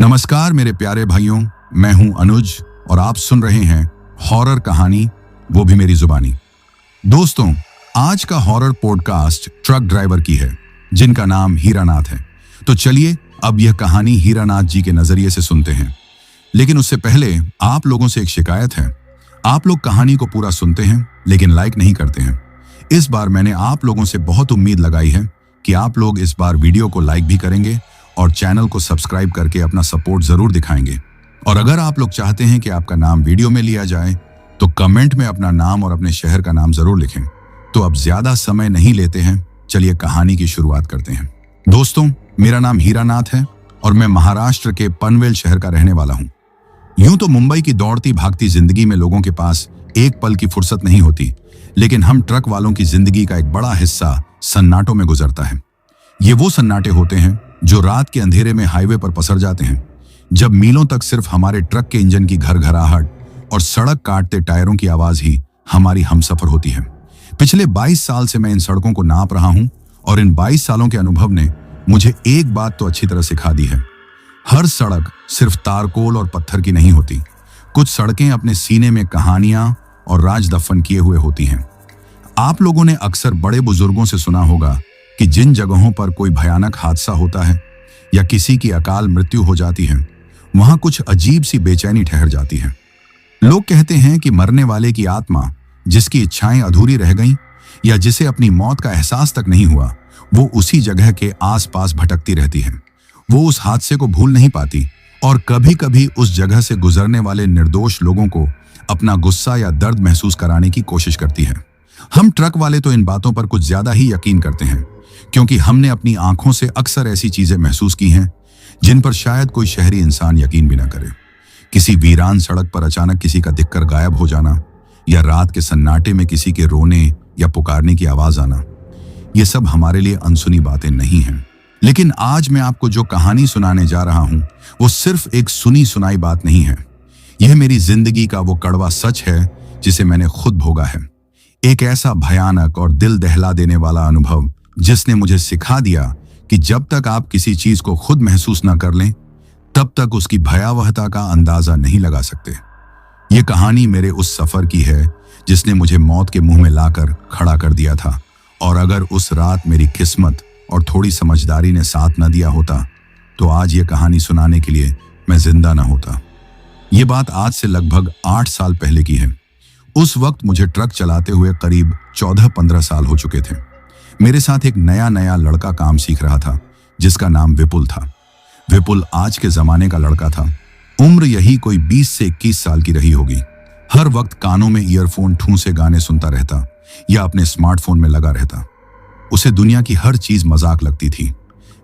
नमस्कार मेरे प्यारे भाइयों, मैं हूं अनुज और आप सुन रहे हैं हॉरर कहानी, वो भी मेरी जुबानी। दोस्तों, आज का हॉरर पॉडकास्ट ट्रक ड्राइवर की है जिनका नाम हीरानाथ है। तो चलिए अब यह कहानी हीरानाथ जी के नजरिए से सुनते हैं। लेकिन उससे पहले आप लोगों से एक शिकायत है। आप लोग कहानी को पूरा सुनते हैं लेकिन लाइक नहीं करते हैं। इस बार मैंने आप लोगों से बहुत उम्मीद लगाई है कि आप लोग इस बार वीडियो को लाइक भी करेंगे और चैनल को सब्सक्राइब करके अपना सपोर्ट जरूर दिखाएंगे। और अगर आप लोग चाहते हैं कि आपका नाम वीडियो में लिया जाए तो कमेंट में अपना नाम और अपने शहर का नाम जरूर लिखें। तो अब ज्यादा समय नहीं लेते हैं, चलिए कहानी की शुरुआत करते हैं। दोस्तों, मेरा नाम हीरानाथ है और मैं महाराष्ट्र के पनवेल शहर का रहने वाला हूँ। यूं तो मुंबई की दौड़ती भागती जिंदगी में लोगों के पास एक पल की फुर्सत नहीं होती, लेकिन हम ट्रक वालों की जिंदगी का एक बड़ा हिस्सा सन्नाटों में गुजरता है। ये वो सन्नाटे होते हैं जो रात के अंधेरे में हाईवे पर पसर जाते हैं, जब मीलों तक सिर्फ हमारे ट्रक के इंजन की घरघराहट और सड़क काटते टायरों की आवाज ही हमारी हमसफर होती है। पिछले 22 साल से मैं इन सड़कों को नाप रहा हूं और इन 22 सालों के अनुभव ने मुझे एक बात तो अच्छी तरह सिखा दी है। हर सड़क सिर्फ तारकोल और पत्थर की नहीं होती। कुछ सड़कें अपने सीने में कहानियां और राज दफन किए हुए होती हैं। आप लोगों ने अक्सर बड़े बुजुर्गों से सुना होगा कि जिन जगहों पर कोई भयानक हादसा होता है या किसी की अकाल मृत्यु हो जाती है, वहां कुछ अजीब सी बेचैनी ठहर जाती है। लोग कहते हैं कि मरने वाले की आत्मा, जिसकी इच्छाएं अधूरी रह गईं या जिसे अपनी मौत का एहसास तक नहीं हुआ, वो उसी जगह के आसपास भटकती रहती है। वो उस हादसे को भूल नहीं पाती और कभी कभी उस जगह से गुजरने वाले निर्दोष लोगों को अपना गुस्सा या दर्द महसूस कराने की कोशिश करती है। हम ट्रक वाले तो इन बातों पर कुछ ज्यादा ही यकीन करते हैं, क्योंकि हमने अपनी आंखों से अक्सर ऐसी चीजें महसूस की हैं जिन पर शायद कोई शहरी इंसान यकीन भी ना करे। किसी वीरान सड़क पर अचानक किसी का दिखकर गायब हो जाना, या रात के सन्नाटे में किसी के रोने या पुकारने की आवाज आना, ये सब हमारे लिए अनसुनी बातें नहीं हैं। लेकिन आज मैं आपको जो कहानी सुनाने जा रहा हूं, वो सिर्फ एक सुनी सुनाई बात नहीं है। यह मेरी जिंदगी का वो कड़वा सच है जिसे मैंने खुद भोगा है। एक ऐसा भयानक और दिल दहला देने वाला अनुभव जिसने मुझे सिखा दिया कि जब तक आप किसी चीज को खुद महसूस न कर लें, तब तक उसकी भयावहता का अंदाजा नहीं लगा सकते। ये कहानी मेरे उस सफर की है जिसने मुझे मौत के मुंह में लाकर खड़ा कर दिया था। और अगर उस रात मेरी किस्मत और थोड़ी समझदारी ने साथ न दिया होता, तो आज ये कहानी सुनाने के लिए मैं जिंदा न होता। ये बात आज से लगभग 8 साल पहले की है। उस वक्त मुझे ट्रक चलाते हुए करीब 14-15 साल हो चुके थे। मेरे साथ एक नया लड़का काम सीख रहा था जिसका नाम विपुल था। विपुल आज के जमाने का लड़का था। उम्र यही कोई 20 से 21 साल की रही होगी। हर वक्त कानों में ईयरफोन ठूंसे गाने सुनता रहता या अपने स्मार्टफोन में लगा रहता। उसे दुनिया की हर चीज मजाक लगती थी।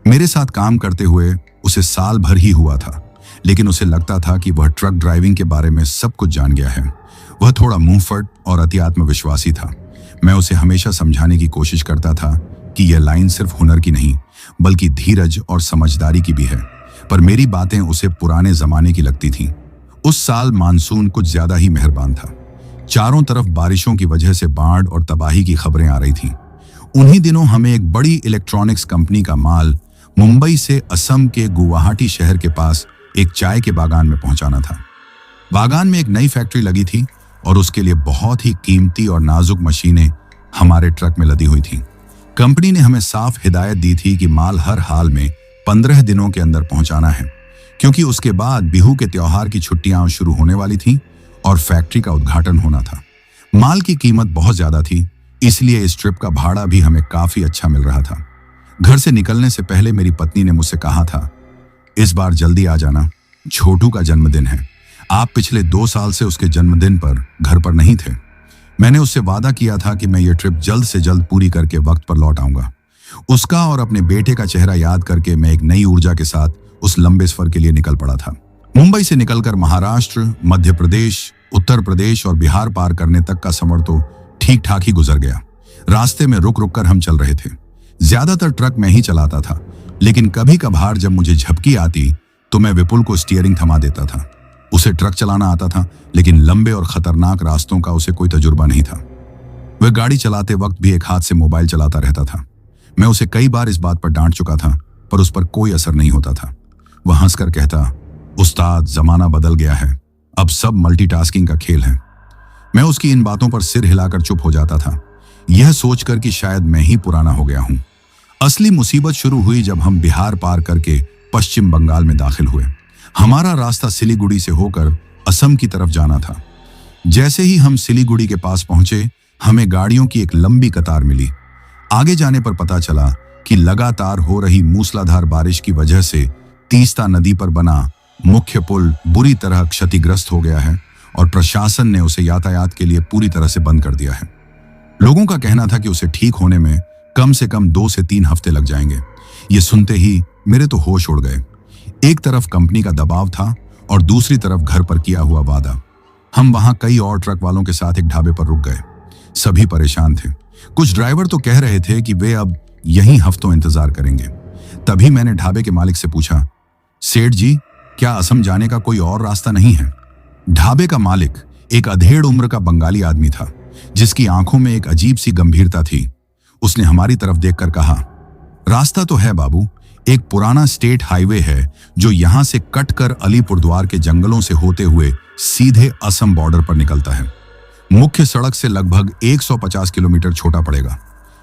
मेरे साथ काम करते हुए उसे साल भर ही हुआ था, लेकिन उसे लगता था कि वह ट्रक ड्राइविंग के बारे में सब कुछ जान गया है। वह थोड़ा मुंहफट और अति आत्मविश्वासी था। मैं उसे हमेशा समझाने की कोशिश करता था कि यह लाइन सिर्फ हुनर की नहीं, बल्कि धीरज और समझदारी की भी है, पर मेरी बातें उसे पुराने जमाने की लगती थीं। उस साल मानसून कुछ ज्यादा ही मेहरबान था। चारों तरफ बारिशों की वजह से बाढ़ और तबाही की खबरें आ रही थीं। उन्हीं दिनों हमें एक बड़ी इलेक्ट्रॉनिक्स कंपनी का माल मुंबई से असम के गुवाहाटी शहर के पास एक चाय के बागान में पहुंचाना था। बागान में एक नई फैक्ट्री लगी थी और उसके लिए बहुत ही कीमती और नाजुक मशीनें हमारे ट्रक में लदी हुई थीं। कंपनी ने हमें साफ हिदायत दी थी कि माल हर हाल में 15 दिनों के अंदर पहुंचाना है, क्योंकि उसके बाद बिहू के त्योहार की छुट्टियां शुरू होने वाली थीं और फैक्ट्री का उद्घाटन होना था। माल की कीमत बहुत ज्यादा थी, इसलिए इस ट्रिप का भाड़ा भी हमें काफी अच्छा मिल रहा था। घर से निकलने से पहले मेरी पत्नी ने मुझसे कहा था, इस बार जल्दी आ जाना, छोटू का जन्मदिन है। आप पिछले 2 साल से उसके जन्मदिन पर घर पर नहीं थे। मैंने उससे वादा किया था कि मैं ये ट्रिप जल्द से जल्द पूरी करके वक्त पर लौट आऊंगा। उसका और अपने बेटे का चेहरा याद करके मैं एक नई ऊर्जा के साथ उस लंबे सफर के लिए निकल पड़ा था। मुंबई से निकलकर महाराष्ट्र, मध्य प्रदेश, उत्तर प्रदेश और बिहार पार करने तक का सफर तो ठीक ठाक ही गुजर गया। रास्ते में रुक रुक कर हम चल रहे थे। ज्यादातर ट्रक मैं ही चलाता था, लेकिन कभी कभार जब मुझे झपकी आती तो मैं विपुल को स्टीयरिंग थमा देता था। उसे ट्रक चलाना आता था, लेकिन लंबे और खतरनाक रास्तों का उसे कोई तजुर्बा नहीं था। वह गाड़ी चलाते वक्त भी एक हाथ से मोबाइल चलाता रहता था। मैं उसे कई बार इस बात पर डांट चुका था, पर उस पर कोई असर नहीं होता था। वह हंसकर कहता, उस्ताद, जमाना बदल गया है, अब सब मल्टीटास्किंग का खेल है। मैं उसकी इन बातों पर सिर हिलाकर चुप हो जाता था, यह सोचकर कि शायद मैं ही पुराना हो गया हूं। असली मुसीबत शुरू हुई जब हम बिहार पार करके पश्चिम बंगाल में दाखिल हुए। हमारा रास्ता सिलीगुड़ी से होकर असम की तरफ जाना था। जैसे ही हम सिलीगुड़ी के पास पहुंचे, हमें गाड़ियों की एक लंबी कतार मिली। आगे जाने पर पता चला कि लगातार हो रही मूसलाधार बारिश की वजह से तीस्ता नदी पर बना मुख्य पुल बुरी तरह क्षतिग्रस्त हो गया है और प्रशासन ने उसे यातायात के लिए पूरी तरह से बंद कर दिया है। लोगों का कहना था कि उसे ठीक होने में कम से कम 2 से 3 हफ्ते लग जाएंगे। ये सुनते ही मेरे तो होश उड़ गए। एक तरफ कंपनी का दबाव था और दूसरी तरफ घर पर किया हुआ वादा। हम वहां कई और ट्रक वालों के साथ एक ढाबे पर रुक गए। सभी परेशान थे। कुछ ड्राइवर तो कह रहे थे कि वे अब यहीं हफ्तों इंतजार करेंगे। तभी मैंने ढाबे के मालिक से पूछा, सेठ जी, क्या असम जाने का कोई और रास्ता नहीं है? ढाबे का मालिक एक अधेड़ उम्र का बंगाली आदमी था, जिसकी आंखों में एक अजीब सी गंभीरता थी। उसने हमारी तरफ देखकर कहा, रास्ता तो है बाबू, एक पुराना स्टेट हाईवे है जो यहां से कटकर अलीपुरद्वार के जंगलों से होते हुए सीधे असम बॉर्डर पर निकलता है। मुख्य सड़क से लगभग 150 किलोमीटर छोटा पड़ेगा।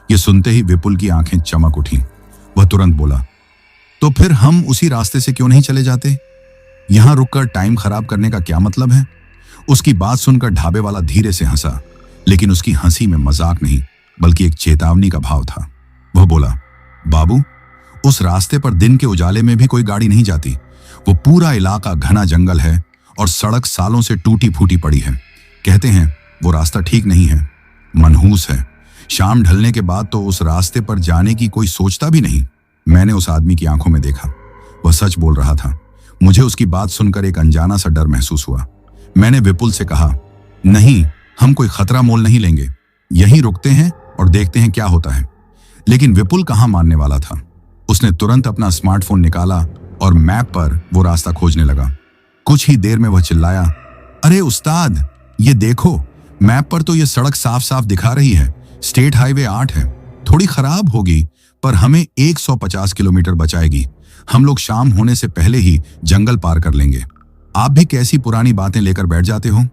यह सुनते ही विपुल की आंखें चमक उठी। वह तुरंत बोला, तो फिर हम उसी रास्ते से क्यों नहीं चले जाते? यहां रुककर टाइम खराब करने का क्या मतलब है? उसकी बात सुनकर ढाबे वाला धीरे से हंसा, लेकिन उसकी हंसी में मजाक नहीं बल्कि एक चेतावनी का भाव था। वह बोला, बाबू, उस रास्ते पर दिन के उजाले में भी कोई गाड़ी नहीं जाती। वो पूरा इलाका घना जंगल है और सड़क सालों से टूटी फूटी पड़ी है। कहते हैं वो रास्ता ठीक नहीं है, मनहूस है। शाम ढलने के बाद तो उस रास्ते पर जाने की कोई सोचता भी नहीं। मैंने उस आदमी की आंखों में देखा, वह सच बोल रहा था। मुझे उसकी बात सुनकर एक अनजाना सा डर महसूस हुआ। मैंने विपुल से कहा, नहीं, हम कोई खतरा मोल नहीं लेंगे, यहीं रुकते हैं और देखते हैं क्या होता है। लेकिन विपुल कहां मानने वाला था। उसने तुरंत अपना स्मार्टफोन निकाला और मैप पर वो रास्ता खोजने लगा। कुछ ही देर में वह चिल्लाया, अरे उस्ताद, ये देखो, मैप पर तो ये सड़क साफ साफ दिखा रही है। स्टेट हाईवे 8 है। थोड़ी खराब होगी पर हमें 150 किलोमीटर बचाएगी। हम लोग शाम होने से पहले ही जंगल पार कर लेंगे। आप भी कैसी पुरानी बातें लेकर बैठ जाते हो?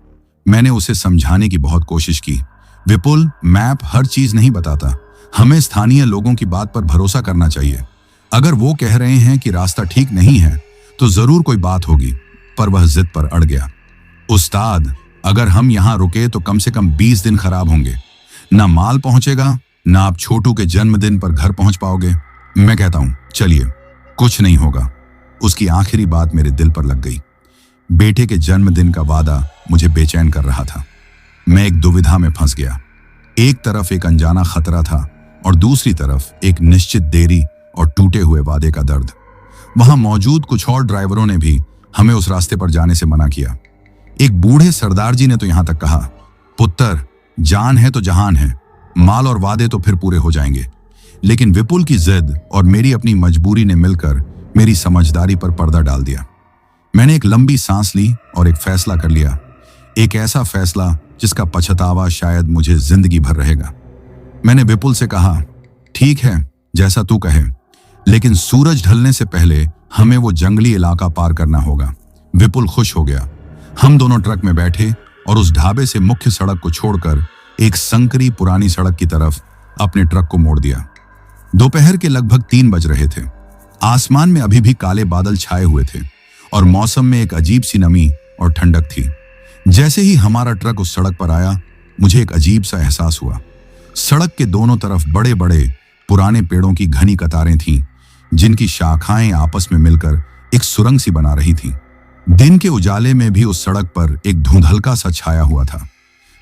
मैंने उसे समझाने की बहुत कोशिश की। विपुल, मैप हर चीज नहीं बताता। हमें स्थानीय लोगों की बात पर भरोसा करना चाहिए। अगर वो कह रहे हैं कि रास्ता ठीक नहीं है तो जरूर कोई बात होगी। पर वह जिद पर अड़ गया। उस्ताद, अगर हम यहां रुके तो कम से कम 20 दिन खराब होंगे। ना माल पहुंचेगा, ना आप छोटू के जन्मदिन पर घर पहुंच पाओगे। मैं कहता हूं, चलिए, कुछ नहीं होगा। उसकी आखिरी बात मेरे दिल पर लग गई। बेटे के जन्मदिन का वादा मुझे बेचैन कर रहा था। मैं एक दुविधा में फंस गया। एक तरफ एक अनजाना खतरा था और दूसरी तरफ एक निश्चित देरी और टूटे हुए वादे का दर्द। वहां मौजूद कुछ और ड्राइवरों ने भी हमें उस रास्ते पर जाने से मना किया। एक बूढ़े सरदार जी ने तो यहां तक कहा, पुत्र, जान है तो जहान है, माल और वादे तो फिर पूरे हो जाएंगे। लेकिन विपुल की जिद और मेरी अपनी मजबूरी ने मिलकर मेरी समझदारी पर पर्दा डाल दिया। मैंने एक लंबी सांस ली और एक फैसला कर लिया। एक ऐसा फैसला जिसका पछतावा शायद मुझे जिंदगी भर रहेगा। मैंने विपुल से कहा, ठीक है, जैसा तू कहे, लेकिन सूरज ढलने से पहले हमें वो जंगली इलाका पार करना होगा। विपुल खुश हो गया। हम दोनों ट्रक में बैठे और उस ढाबे से मुख्य सड़क को छोड़कर एक संकरी पुरानी सड़क की तरफ अपने ट्रक को मोड़ दिया। दोपहर के लगभग 3 बज रहे थे। आसमान में अभी भी काले बादल छाए हुए थे और मौसम में एक अजीब सी नमी और ठंडक थी। जैसे ही हमारा ट्रक उस सड़क पर आया, मुझे एक अजीब सा एहसास हुआ। सड़क के दोनों तरफ बड़े बड़े पुराने पेड़ों की घनी कतारें थीं, जिनकी शाखाएं आपस में मिलकर एक सुरंग सी बना रही थीं। दिन के उजाले में भी उस सड़क पर एक धुंधलका सा छाया हुआ था।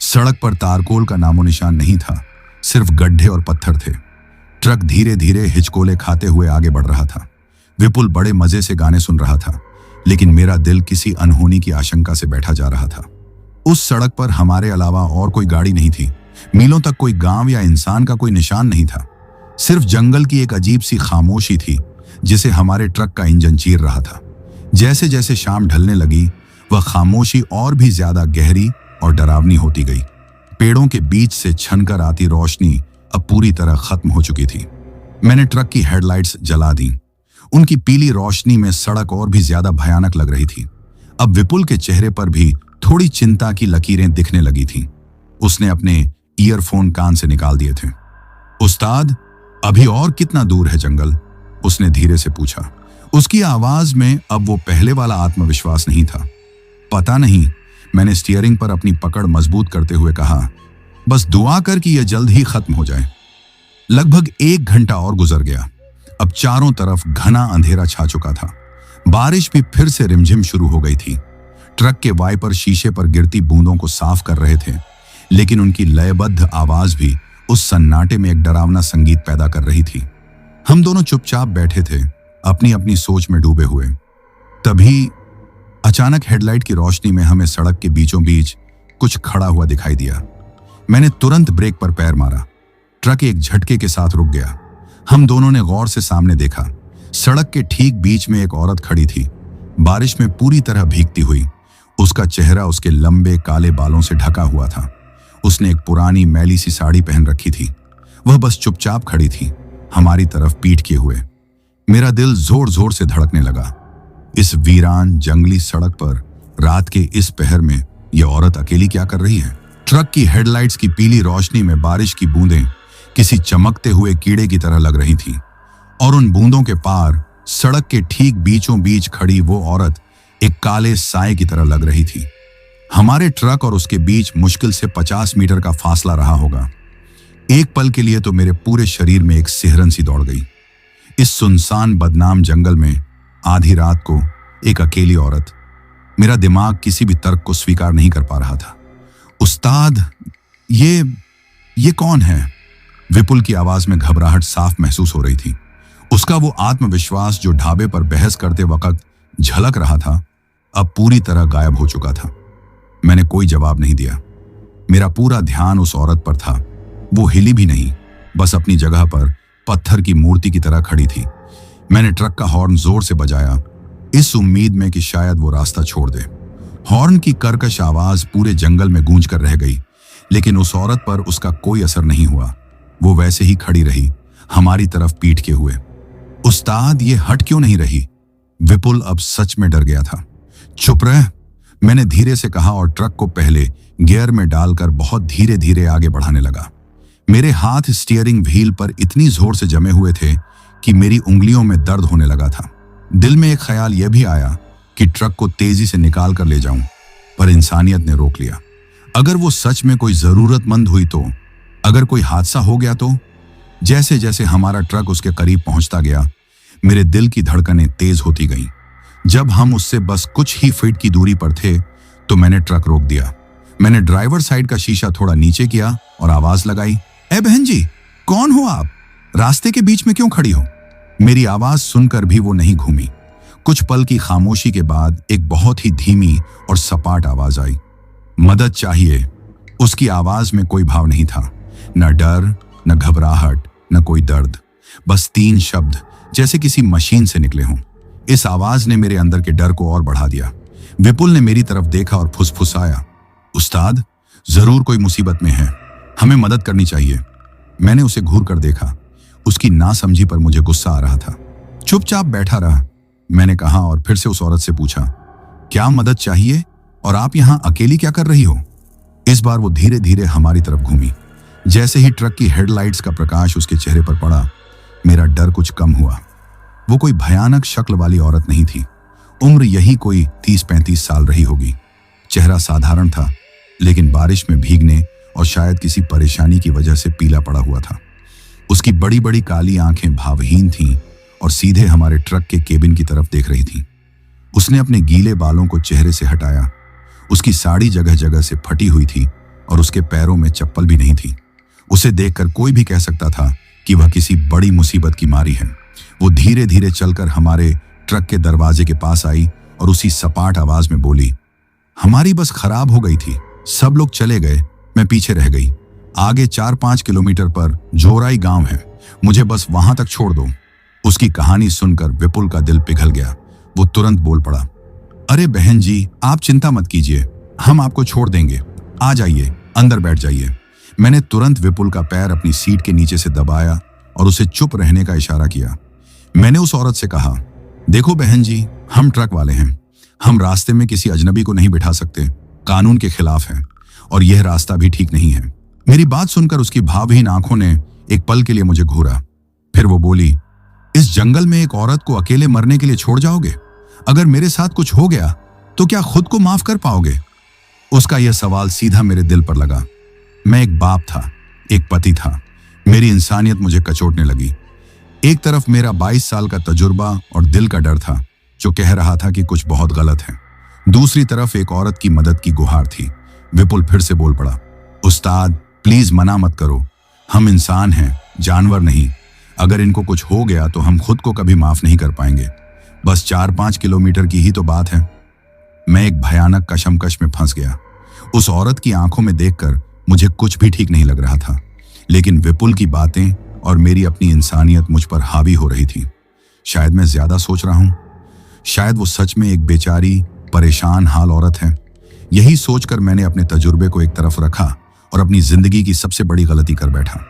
सड़क पर तारकोल का नामो निशान नहीं था, सिर्फ गड्ढे और पत्थर थे। ट्रक धीरे धीरे हिचकोले खाते हुए आगे बढ़ रहा था। विपुल बड़े मजे से गाने सुन रहा था, लेकिन मेरा दिल किसी अनहोनी की आशंका से बैठा जा रहा था। उस सड़क पर हमारे अलावा और कोई गाड़ी नहीं थी। मीलों तक कोई गांव या इंसान का कोई निशान नहीं था। सिर्फ जंगल की एक अजीब सी खामोशी थी, जिसे हमारे ट्रक का इंजन चीर रहा था। जैसे जैसे शाम ढलने लगी, वह खामोशी और भी ज्यादा गहरी और डरावनी होती गई। पेड़ों के बीच से छनकर आती रोशनी अब पूरी तरह खत्म हो चुकी थी। मैंने ट्रक की हेडलाइट्स जला दी। उनकी पीली रोशनी में सड़क और भी ज्यादा भयानक लग रही थी। अब विपुल के चेहरे पर भी थोड़ी चिंता की लकीरें दिखने लगी थीं। उसने अपने ईयरफोन कान से निकाल दिए थे। उस्ताद, अभी और कितना दूर है जंगल? उसने धीरे से पूछा। उसकी आवाज में अब वो पहले वाला आत्मविश्वास नहीं था। पता नहीं, मैंने स्टीयरिंग पर अपनी पकड़ मजबूत करते हुए कहा। बस दुआ कर कि यह जल्द ही खत्म हो जाए। लगभग 1 घंटा और गुजर गया। अब चारों तरफ घना अंधेरा छा चुका था। बारिश भी फिर से रिमझिम शुरू हो गई थी। ट्रक के वाइपर शीशे पर गिरती बूंदों को साफ कर रहे थे, लेकिन उनकी लयबद्ध आवाज भी उस सन्नाटे में एक डरावना संगीत पैदा कर रही थी। हम दोनों चुपचाप बैठे थे, अपनी अपनी सोच में डूबे हुए। तभी अचानक हेडलाइट की रोशनी में हमें सड़क के बीचों बीच कुछ खड़ा हुआ दिखाई दिया। मैंने तुरंत ब्रेक पर पैर मारा। ट्रक एक झटके के साथ रुक गया। हम दोनों ने गौर से सामने देखा। सड़क के ठीक बीच में एक औरत खड़ी थी, बारिश में पूरी तरह भीगती हुई। उसका चेहरा उसके लंबे काले बालों से ढका हुआ था। उसने एक पुरानी मैली सी साड़ी पहन रखी थी। वह बस चुपचाप खड़ी थी, हमारी तरफ पीठ किए हुए। मेरा दिल जोर जोर से धड़कने लगा। इस वीरान जंगली सड़क पर रात के इस पहर में यह औरत अकेली क्या कर रही है? ट्रक की हेडलाइट्स की पीली रोशनी में बारिश की बूंदें किसी चमकते हुए कीड़े की तरह लग रही थीं, और उन बूंदों के पार सड़क के ठीक बीचों बीच खड़ी वो औरत एक काले साए की तरह लग रही थी। हमारे ट्रक और उसके बीच मुश्किल से 50 मीटर का फासला रहा होगा। एक पल के लिए तो मेरे पूरे शरीर में एक सिहरन सी दौड़ गई। इस सुनसान बदनाम जंगल में आधी रात को एक अकेली औरत। मेरा दिमाग किसी भी तर्क को स्वीकार नहीं कर पा रहा था। उस्ताद, ये कौन है? विपुल की आवाज में घबराहट साफ महसूस हो रही थी। उसका वो आत्मविश्वास जो ढाबे पर बहस करते वक्त झलक रहा था, अब पूरी तरह गायब हो चुका था। मैंने कोई जवाब नहीं दिया। मेरा पूरा ध्यान उस औरत पर था। वो हिली भी नहीं, बस अपनी जगह पर पत्थर की मूर्ति की तरह खड़ी थी। मैंने ट्रक का हॉर्न जोर से बजाया, इस उम्मीद में कि शायद वो रास्ता छोड़ दे। हॉर्न की कर्कश आवाज पूरे जंगल में गूंज कर रह गई, लेकिन उस औरत पर उसका कोई असर नहीं हुआ। वो वैसे ही खड़ी रही, हमारी तरफ पीठ के हुए। उस्ताद, ये हट क्यों नहीं रही? विपुल अब सच में डर गया था। चुप रह, मैंने धीरे से कहा और ट्रक को पहले गियर में डालकर बहुत धीरे धीरे आगे बढ़ाने लगा। मेरे हाथ स्टीयरिंग व्हील पर इतनी जोर से जमे हुए थे कि मेरी उंगलियों में दर्द होने लगा था। दिल में एक ख्याल यह भी आया कि ट्रक को तेजी से निकाल कर ले जाऊं, पर इंसानियत ने रोक लिया। अगर वो सच में कोई जरूरतमंद हुई तो, अगर कोई हादसा हो गया तो? जैसे जैसे हमारा ट्रक उसके करीब पहुंचता गया, मेरे दिल की धड़कनें तेज होती गईं। जब हम उससे बस कुछ ही फीट की दूरी पर थे तो मैंने ट्रक रोक दिया। मैंने ड्राइवर साइड का शीशा थोड़ा नीचे किया और आवाज लगाई, ए बहन जी, कौन हो आप? रास्ते के बीच में क्यों खड़ी हो? मेरी आवाज सुनकर भी वो नहीं घूमी। कुछ पल की खामोशी के बाद एक बहुत ही धीमी और सपाट आवाज आई, मदद चाहिए। उसकी आवाज में कोई भाव नहीं था, न डर, न घबराहट, न कोई दर्द, बस 3 शब्द जैसे किसी मशीन से निकले हों। इस आवाज ने मेरे अंदर के डर को और बढ़ा दिया। विपुल ने मेरी तरफ देखा और फुसफुसाया, उस्ताद, जरूर कोई मुसीबत में है, हमें मदद करनी चाहिए। मैंने उसे घूर कर देखा। उसकी नासमझी पर मुझे गुस्सा आ रहा था। चुपचाप बैठा रहा, मैंने कहा और फिर से उस औरत से पूछा, क्या मदद चाहिए और आप यहां अकेली क्या कर रही हो? इस बार वो धीरे धीरे हमारी तरफ घूमी। जैसे ही ट्रक की हेडलाइट्स का प्रकाश उसके चेहरे पर पड़ा, मेरा डर कुछ कम हुआ। वो कोई भयानक शक्ल वाली औरत नहीं थी। उम्र यही कोई 30-35 साल रही होगी। चेहरा साधारण था, लेकिन बारिश में भीगने और शायद किसी परेशानी की वजह से पीला पड़ा हुआ था। उसकी बड़ी बड़ी काली आंखें भावहीन थीं और सीधे हमारे ट्रक के केबिन की तरफ देख रही थीं। उसने अपने गीले बालों को चेहरे से हटाया। उसकी साड़ी जगह जगह से फटी हुई थी और उसके पैरों में चप्पल भी नहीं थी। उसे देखकर कोई भी कह सकता था कि वह किसी बड़ी मुसीबत की मारी है। वो धीरे धीरे चलकर हमारे ट्रक के दरवाजे के पास आई और उसी सपाट आवाज में बोली, हमारी बस खराब हो गई थी, सब लोग चले गए, मैं पीछे रह गई। आगे 4-5 किलोमीटर पर जोराई गांव है, मुझे बस वहां तक छोड़ दो। उसकी कहानी सुनकर विपुल का दिल पिघल गया। वो तुरंत बोल पड़ा, अरे बहन जी, आप चिंता मत कीजिए, हम आपको छोड़ देंगे, आ जाइए, अंदर बैठ जाइए। मैंने तुरंत विपुल का पैर अपनी सीट के नीचे से दबाया और उसे चुप रहने का इशारा किया। मैंने उस औरत से कहा, देखो बहन जी, हम ट्रक वाले हैं, हम रास्ते में किसी अजनबी को नहीं बिठा सकते, कानून के खिलाफ है, और यह रास्ता भी ठीक नहीं है। मेरी बात सुनकर उसकी भावहीन आंखों ने एक पल के लिए मुझे घूरा। फिर वो बोली, इस जंगल में एक औरत को अकेले मरने के लिए छोड़ जाओगे? अगर मेरे साथ कुछ हो गया तो क्या खुद को माफ कर पाओगे? उसका यह सवाल सीधा मेरे दिल पर लगा। मैं एक बाप था, एक पति था। मेरी इंसानियत मुझे कचोटने लगी। एक तरफ मेरा 22 साल का तजुर्बा और दिल का डर था जो कह रहा था कि कुछ बहुत गलत है। दूसरी तरफ एक औरत की मदद की गुहार थी। विपुल फिर से बोल पड़ा, उस्ताद प्लीज मना मत करो, हम इंसान हैं, जानवर नहीं। अगर इनको कुछ हो गया तो हम खुद को कभी माफ नहीं कर पाएंगे। बस 4-5 किलोमीटर की ही तो बात है। मैं एक भयानक कशमकश में फंस गया। उस औरत की आंखों में देखकर मुझे कुछ भी ठीक नहीं लग रहा था, लेकिन विपुल की बातें और मेरी अपनी इंसानियत मुझ पर हावी हो रही थी। शायद मैं ज्यादा सोच रहा हूं, शायद वो सच में एक बेचारी परेशान हाल औरत है। यही सोचकर मैंने अपने तजुर्बे को एक तरफ रखा और अपनी जिंदगी की सबसे बड़ी गलती कर बैठा।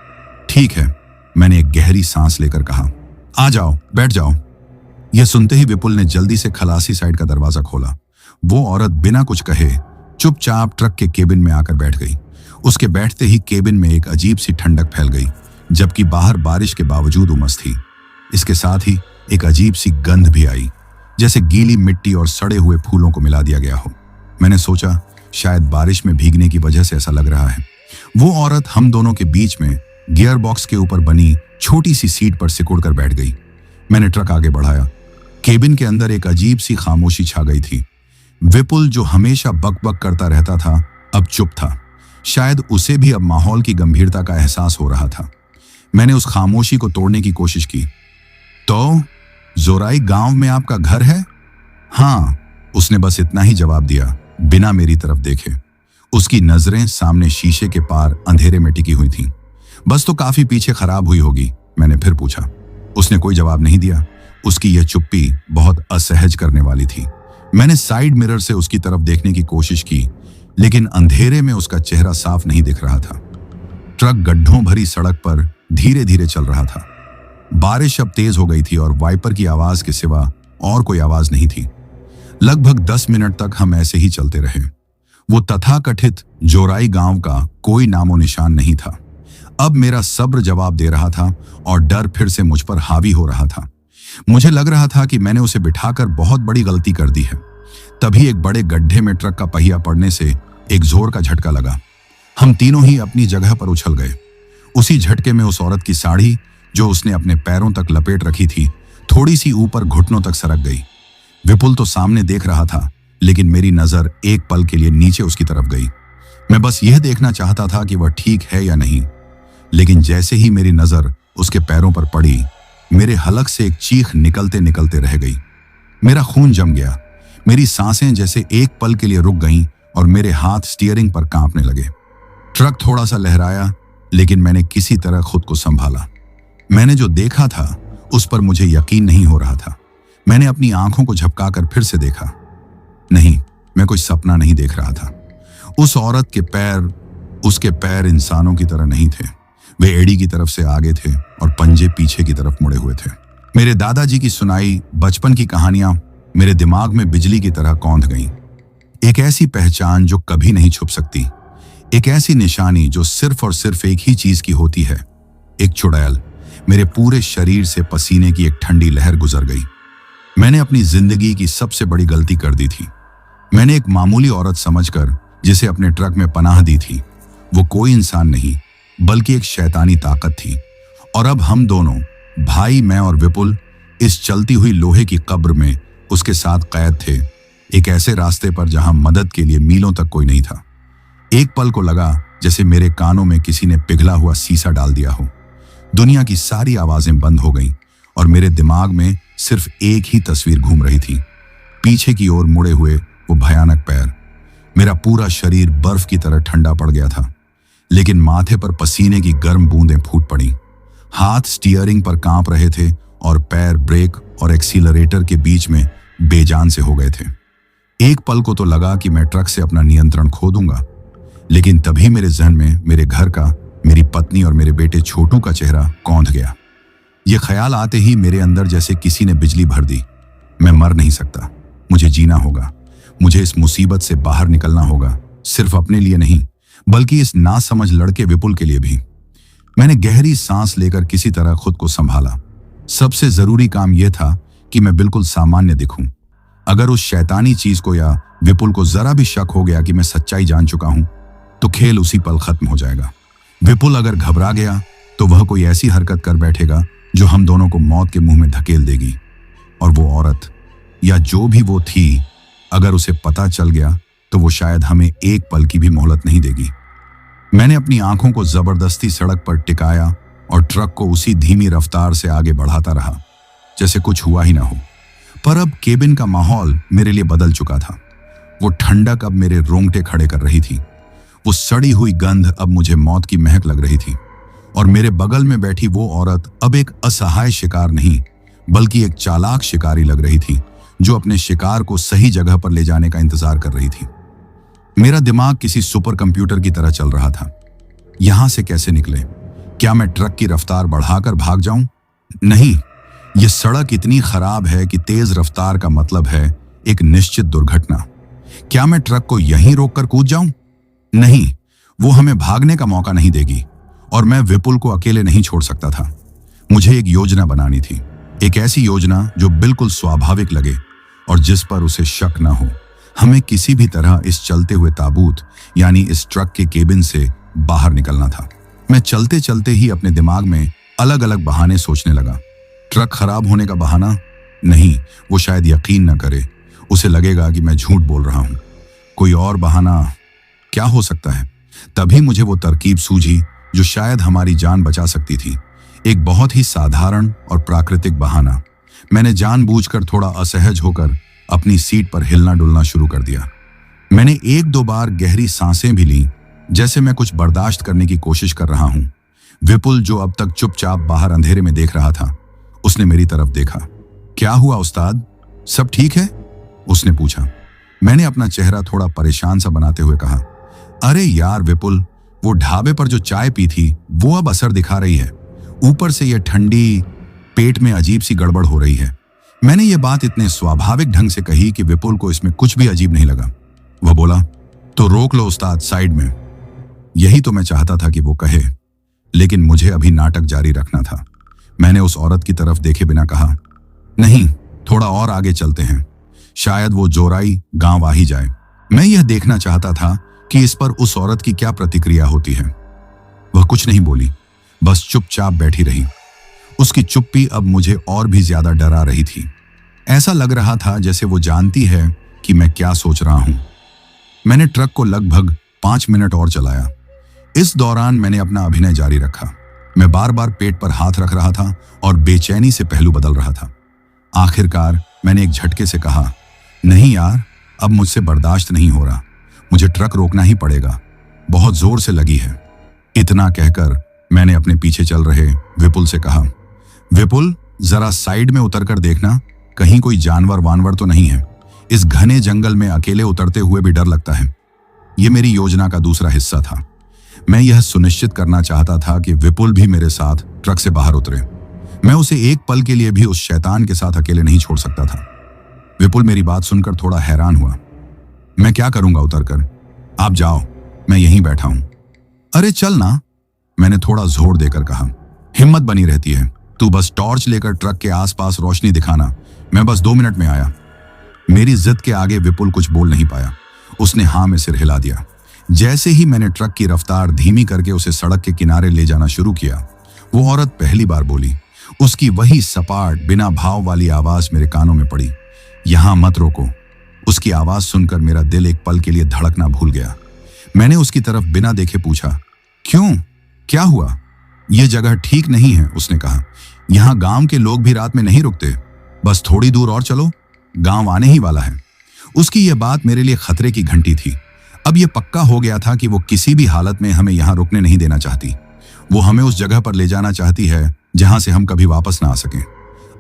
ठीक है, मैंने एक गहरी सांस लेकर कहा, आ जाओ, बैठ जाओ। यह सुनते ही विपुल ने जल्दी से खलासी साइड का दरवाजा खोला। वो औरत बिना कुछ कहे चुपचाप ट्रक के केबिन में आकर बैठ गई। उसके बैठते ही केबिन में एक अजीब सी ठंडक फैल गई, जबकि बाहर बारिश के बावजूद उमस थी। इसके साथ ही एक अजीब सी गंध भी आई, जैसे गीली मिट्टी और सड़े हुए फूलों को मिला दिया गया हो। मैंने सोचा शायद बारिश में भीगने की वजह से ऐसा लग रहा है। वो औरत हम दोनों के बीच में गियर बॉक्स के ऊपर बनी छोटी सी सीट पर सिकुड़ कर बैठ गई। मैंने ट्रक आगे बढ़ाया। केबिन के अंदर एक अजीब सी खामोशी छा गई थी। विपुल जो हमेशा बक-बक करता रहता था, अब चुप था। शायद उसे भी अब माहौल की गंभीरता का एहसास हो रहा था। मैंने उस खामोशी को तोड़ने की कोशिश की। तो जोराई गांव में आपका घर है? हाँ, उसने बस इतना ही जवाब दिया, बिना मेरी तरफ देखे। उसकी नजरें सामने शीशे के पार अंधेरे में टिकी हुई थीं। बस तो काफी पीछे खराब हुई होगी, मैंने फिर पूछा। उसने कोई जवाब नहीं दिया। उसकी यह चुप्पी बहुत असहज करने वाली थी। मैंने साइड मिरर से उसकी तरफ देखने की कोशिश की, लेकिन अंधेरे में उसका चेहरा साफ नहीं दिख रहा था। ट्रक गड्ढों भरी सड़क पर धीरे धीरे चल रहा था। बारिश अब तेज हो गई थी और वाइपर की आवाज के सिवा और कोई आवाज नहीं थी। लगभग 10 मिनट तक हम ऐसे ही चलते रहे। वो तथाकथित जोराई गांव का कोई नामो निशान नहीं था। अब मेरा सब्र जवाब दे रहा था और डर फिर से मुझ पर हावी हो रहा था। मुझे लग रहा था कि मैंने उसे बिठाकर बहुत बड़ी गलती कर दी है। तभी एक बड़े गड्ढे में ट्रक का पहिया पड़ने से एक जोर का झटका लगा। हम तीनों ही अपनी जगह पर उछल गए। उसी झटके में उस औरत की साड़ी, जो उसने अपने पैरों तक लपेट रखी थी, थोड़ी सी ऊपर घुटनों तक सरक गई। विपुल तो सामने देख रहा था, लेकिन मेरी नजर एक पल के लिए नीचे उसकी तरफ गई। मैं बस यह देखना चाहता था कि वह ठीक है या नहीं। लेकिन जैसे ही मेरी नजर उसके पैरों पर पड़ी, मेरे हलक से एक चीख निकलते निकलते रह गई। मेरा खून जम गया। मेरी सांसें जैसे एक पल के लिए रुक गईं और मेरे हाथ स्टीयरिंग पर कांपने लगे। ट्रक थोड़ा सा लहराया, लेकिन मैंने किसी तरह खुद को संभाला। मैंने जो देखा था उस पर मुझे यकीन नहीं हो रहा था। मैंने अपनी आंखों को झपकाकर फिर से देखा। नहीं, मैं कोई सपना नहीं देख रहा था। उस औरत के पैर, उसके पैर इंसानों की तरह नहीं थे। वे एड़ी की तरफ से आगे थे और पंजे पीछे की तरफ मुड़े हुए थे। मेरे दादाजी की सुनाई बचपन की कहानियां मेरे दिमाग में बिजली की तरह कौंध गईं। एक ऐसी पहचान जो कभी नहीं छुप सकती, एक ऐसी निशानी जो सिर्फ और सिर्फ एक ही चीज की होती है, एक चुड़ैल। मेरे पूरे शरीर से पसीने की एक ठंडी लहर गुजर गई। मैंने अपनी जिंदगी की सबसे बड़ी गलती कर दी थी। मैंने एक मामूली औरत समझकर जिसे अपने ट्रक में पनाह दी थी, वो कोई इंसान नहीं बल्कि एक शैतानी ताकत थी। और अब हम दोनों, भाई मैं और विपुल, इस चलती हुई लोहे की कब्र में उसके साथ कैद थे, एक ऐसे रास्ते पर जहां मदद के लिए मीलों तक कोई नहीं था। एक पल को लगा जैसे मेरे कानों में किसी ने पिघला हुआ सीसा डाल दिया हो। दुनिया की सारी आवाजें बंद हो गईं और मेरे दिमाग में सिर्फ एक ही तस्वीर घूम रही थी, पीछे की ओर मुड़े हुए वो भयानक पैर। मेरा पूरा शरीर बर्फ की तरह ठंडा पड़ गया था, लेकिन माथे पर पसीने की गर्म बूंदें फूट पड़ी। हाथ स्टीयरिंग पर कांप रहे थे और पैर ब्रेक और एक्सीलरेटर के बीच में बेजान से हो गए थे। एक पल को तो लगा कि मैं ट्रक से अपना नियंत्रण खो दूंगा, लेकिन तभी मेरे जहन में मेरे घर का, मेरी पत्नी और मेरे बेटे छोटू का चेहरा कौंध गया। यह ख्याल आते ही मेरे अंदर जैसे किसी ने बिजली भर दी। मैं मर नहीं सकता, मुझे जीना होगा। मुझे इस मुसीबत से बाहर निकलना होगा, सिर्फ अपने लिए नहीं बल्कि इस नासमझ लड़के विपुल के लिए भी। मैंने गहरी सांस लेकर किसी तरह खुद को संभाला। सबसे जरूरी काम यह था कि मैं बिल्कुल सामान्य दिखूं। अगर उस शैतानी चीज को या विपुल को जरा भी शक हो गया कि मैं सच्चाई जान चुका हूं, तो खेल उसी पल खत्म हो जाएगा। विपुल अगर घबरा गया तो वह कोई ऐसी हरकत कर बैठेगा जो हम दोनों को मौत के मुंह में धकेल देगी। और वो औरत या जो भी वो थी, अगर उसे पता चल गया तो वो शायद हमें एक पल की भी मोहलत नहीं देगी। मैंने अपनी आंखों को जबरदस्ती सड़क पर टिकाया और ट्रक को उसी धीमी रफ्तार से आगे बढ़ाता रहा जैसे कुछ हुआ ही ना हो। पर अब केबिन का माहौल मेरे लिए बदल चुका था। वो ठंडक अब मेरे रोंगटे खड़े कर रही थी। वो सड़ी हुई गंध अब मुझे मौत की महक लग रही थी। और मेरे बगल में बैठी वो औरत अब एक असहाय शिकार नहीं बल्कि एक चालाक शिकारी लग रही थी, जो अपने शिकार को सही जगह पर ले जाने का इंतजार कर रही थी। मेरा दिमाग किसी सुपर कंप्यूटर की तरह चल रहा था। यहां से कैसे निकले? क्या मैं ट्रक की रफ्तार बढ़ाकर भाग जाऊं? नहीं, यह सड़क इतनी खराब है कि तेज रफ्तार का मतलब है एक निश्चित दुर्घटना। क्या मैं ट्रक को यहीं रोककर कूद जाऊं? नहीं, वो हमें भागने का मौका नहीं देगी और मैं विपुल को अकेले नहीं छोड़ सकता था। मुझे एक योजना बनानी थी, एक ऐसी योजना जो बिल्कुल स्वाभाविक लगे और जिस पर उसे शक ना हो। हमें किसी भी तरह इस चलते हुए ताबूत यानी इस ट्रक के केबिन से बाहर निकलना था। मैं चलते चलते ही अपने दिमाग में अलग अलग बहाने सोचने लगा। ट्रक खराब होने का बहाना? नहीं, वो शायद यकीन न करे, उसे लगेगा कि मैं झूठ बोल रहा हूं। कोई और बहाना क्या हो सकता है? तभी मुझे वो तरकीब सूझी जो शायद हमारी जान बचा सकती थी। एक बहुत ही साधारण और प्राकृतिक बहाना। मैंने जानबूझकर थोड़ा असहज होकर अपनी सीट पर हिलना डुलना शुरू कर दिया। मैंने एक दो बार गहरी सांसें भी लीं, जैसे मैं कुछ बर्दाश्त करने की कोशिश कर रहा हूं। विपुल, जो अब तक चुपचाप बाहर अंधेरे में देख रहा था, उसने मेरी तरफ देखा। क्या हुआ उस्ताद, सब ठीक है? उसने पूछा। मैंने अपना चेहरा थोड़ा परेशान सा बनाते हुए कहा, अरे यार विपुल, वो ढाबे पर जो चाय पी थी वो अब असर दिखा रही है। ऊपर से यह ठंडी, पेट में अजीब सी गड़बड़ हो रही है। मैंने ये बात इतने स्वाभाविक ढंग से कही कि विपुल को इसमें कुछ भी अजीब नहीं लगा। वह बोला, तो रोक लो उस्ताद, साइड में। यही तो मैं चाहता था कि वो कहे, लेकिन मुझे अभी नाटक जारी रखना था। मैंने उस औरत की तरफ देखे बिना कहा, नहीं, थोड़ा और आगे चलते हैं, शायद वो जोराई गांव आ ही जाए। मैं यह देखना चाहता था कि इस पर उस औरत की क्या प्रतिक्रिया होती है। वह कुछ नहीं बोली, बस चुपचाप बैठी रही। उसकी चुप्पी अब मुझे और भी ज्यादा डरा रही थी। ऐसा लग रहा था जैसे वो जानती है कि मैं क्या सोच रहा हूं। मैंने ट्रक को लगभग 5 मिनट और चलाया। इस दौरान मैंने अपना अभिनय जारी रखा। मैं बार बार पेट पर हाथ रख रहा था और बेचैनी से पहलू बदल रहा था। आखिरकार मैंने एक झटके से कहा, नहीं यार, अब मुझसे बर्दाश्त नहीं हो रहा, मुझे ट्रक रोकना ही पड़ेगा, बहुत जोर से लगी है। इतना कहकर मैंने अपने पीछे चल रहे विपुल से कहा, विपुल, जरा साइड में उतरकर देखना, कहीं कोई जानवर वानवर तो नहीं है। इस घने जंगल में अकेले उतरते हुए भी डर लगता है। यह मेरी योजना का दूसरा हिस्सा था। मैं यह सुनिश्चित करना चाहता था कि विपुल भी मेरे साथ ट्रक से बाहर उतरे। मैं उसे एक पल के लिए भी उस शैतान के साथ अकेले नहीं छोड़ सकता था। विपुल मेरी बात सुनकर थोड़ा हैरान हुआ। मैं क्या करूंगा उतरकर? आप जाओ, मैं यहीं बैठा हूं। अरे चल ना, मैंने थोड़ा जोर देकर कहा। हिम्मत बनी रहती है, तू बस टॉर्च लेकर ट्रक के आसपास रोशनी दिखाना, मैं बस 2 मिनट में आया। मेरी जिद के आगे विपुल कुछ बोल नहीं पाया। उसने हाँ में सिर हिला दिया। जैसे ही मैंने ट्रक की रफ्तार धीमी करके उसे सड़क के किनारे ले जाना शुरू किया, वो औरत पहली बार बोली। उसकी वही सपाट, बिना भाव वाली आवाज मेरे कानों में पड़ी, यहां मत रोको। उसकी आवाज सुनकर मेरा दिल एक पल के लिए धड़कना भूल गया। मैंने उसकी तरफ बिना देखे पूछा, क्यों, क्या हुआ? यह जगह ठीक नहीं है, उसने कहा। यहां गांव के लोग भी रात में नहीं रुकते, बस थोड़ी दूर और चलो, गांव आने ही वाला है। उसकी यह बात मेरे लिए खतरे की घंटी थी। अब यह पक्का हो गया था कि वो किसी भी हालत में हमें यहां रुकने नहीं देना चाहती। वो हमें उस जगह पर ले जाना चाहती है जहां से हम कभी वापस ना आ सकें।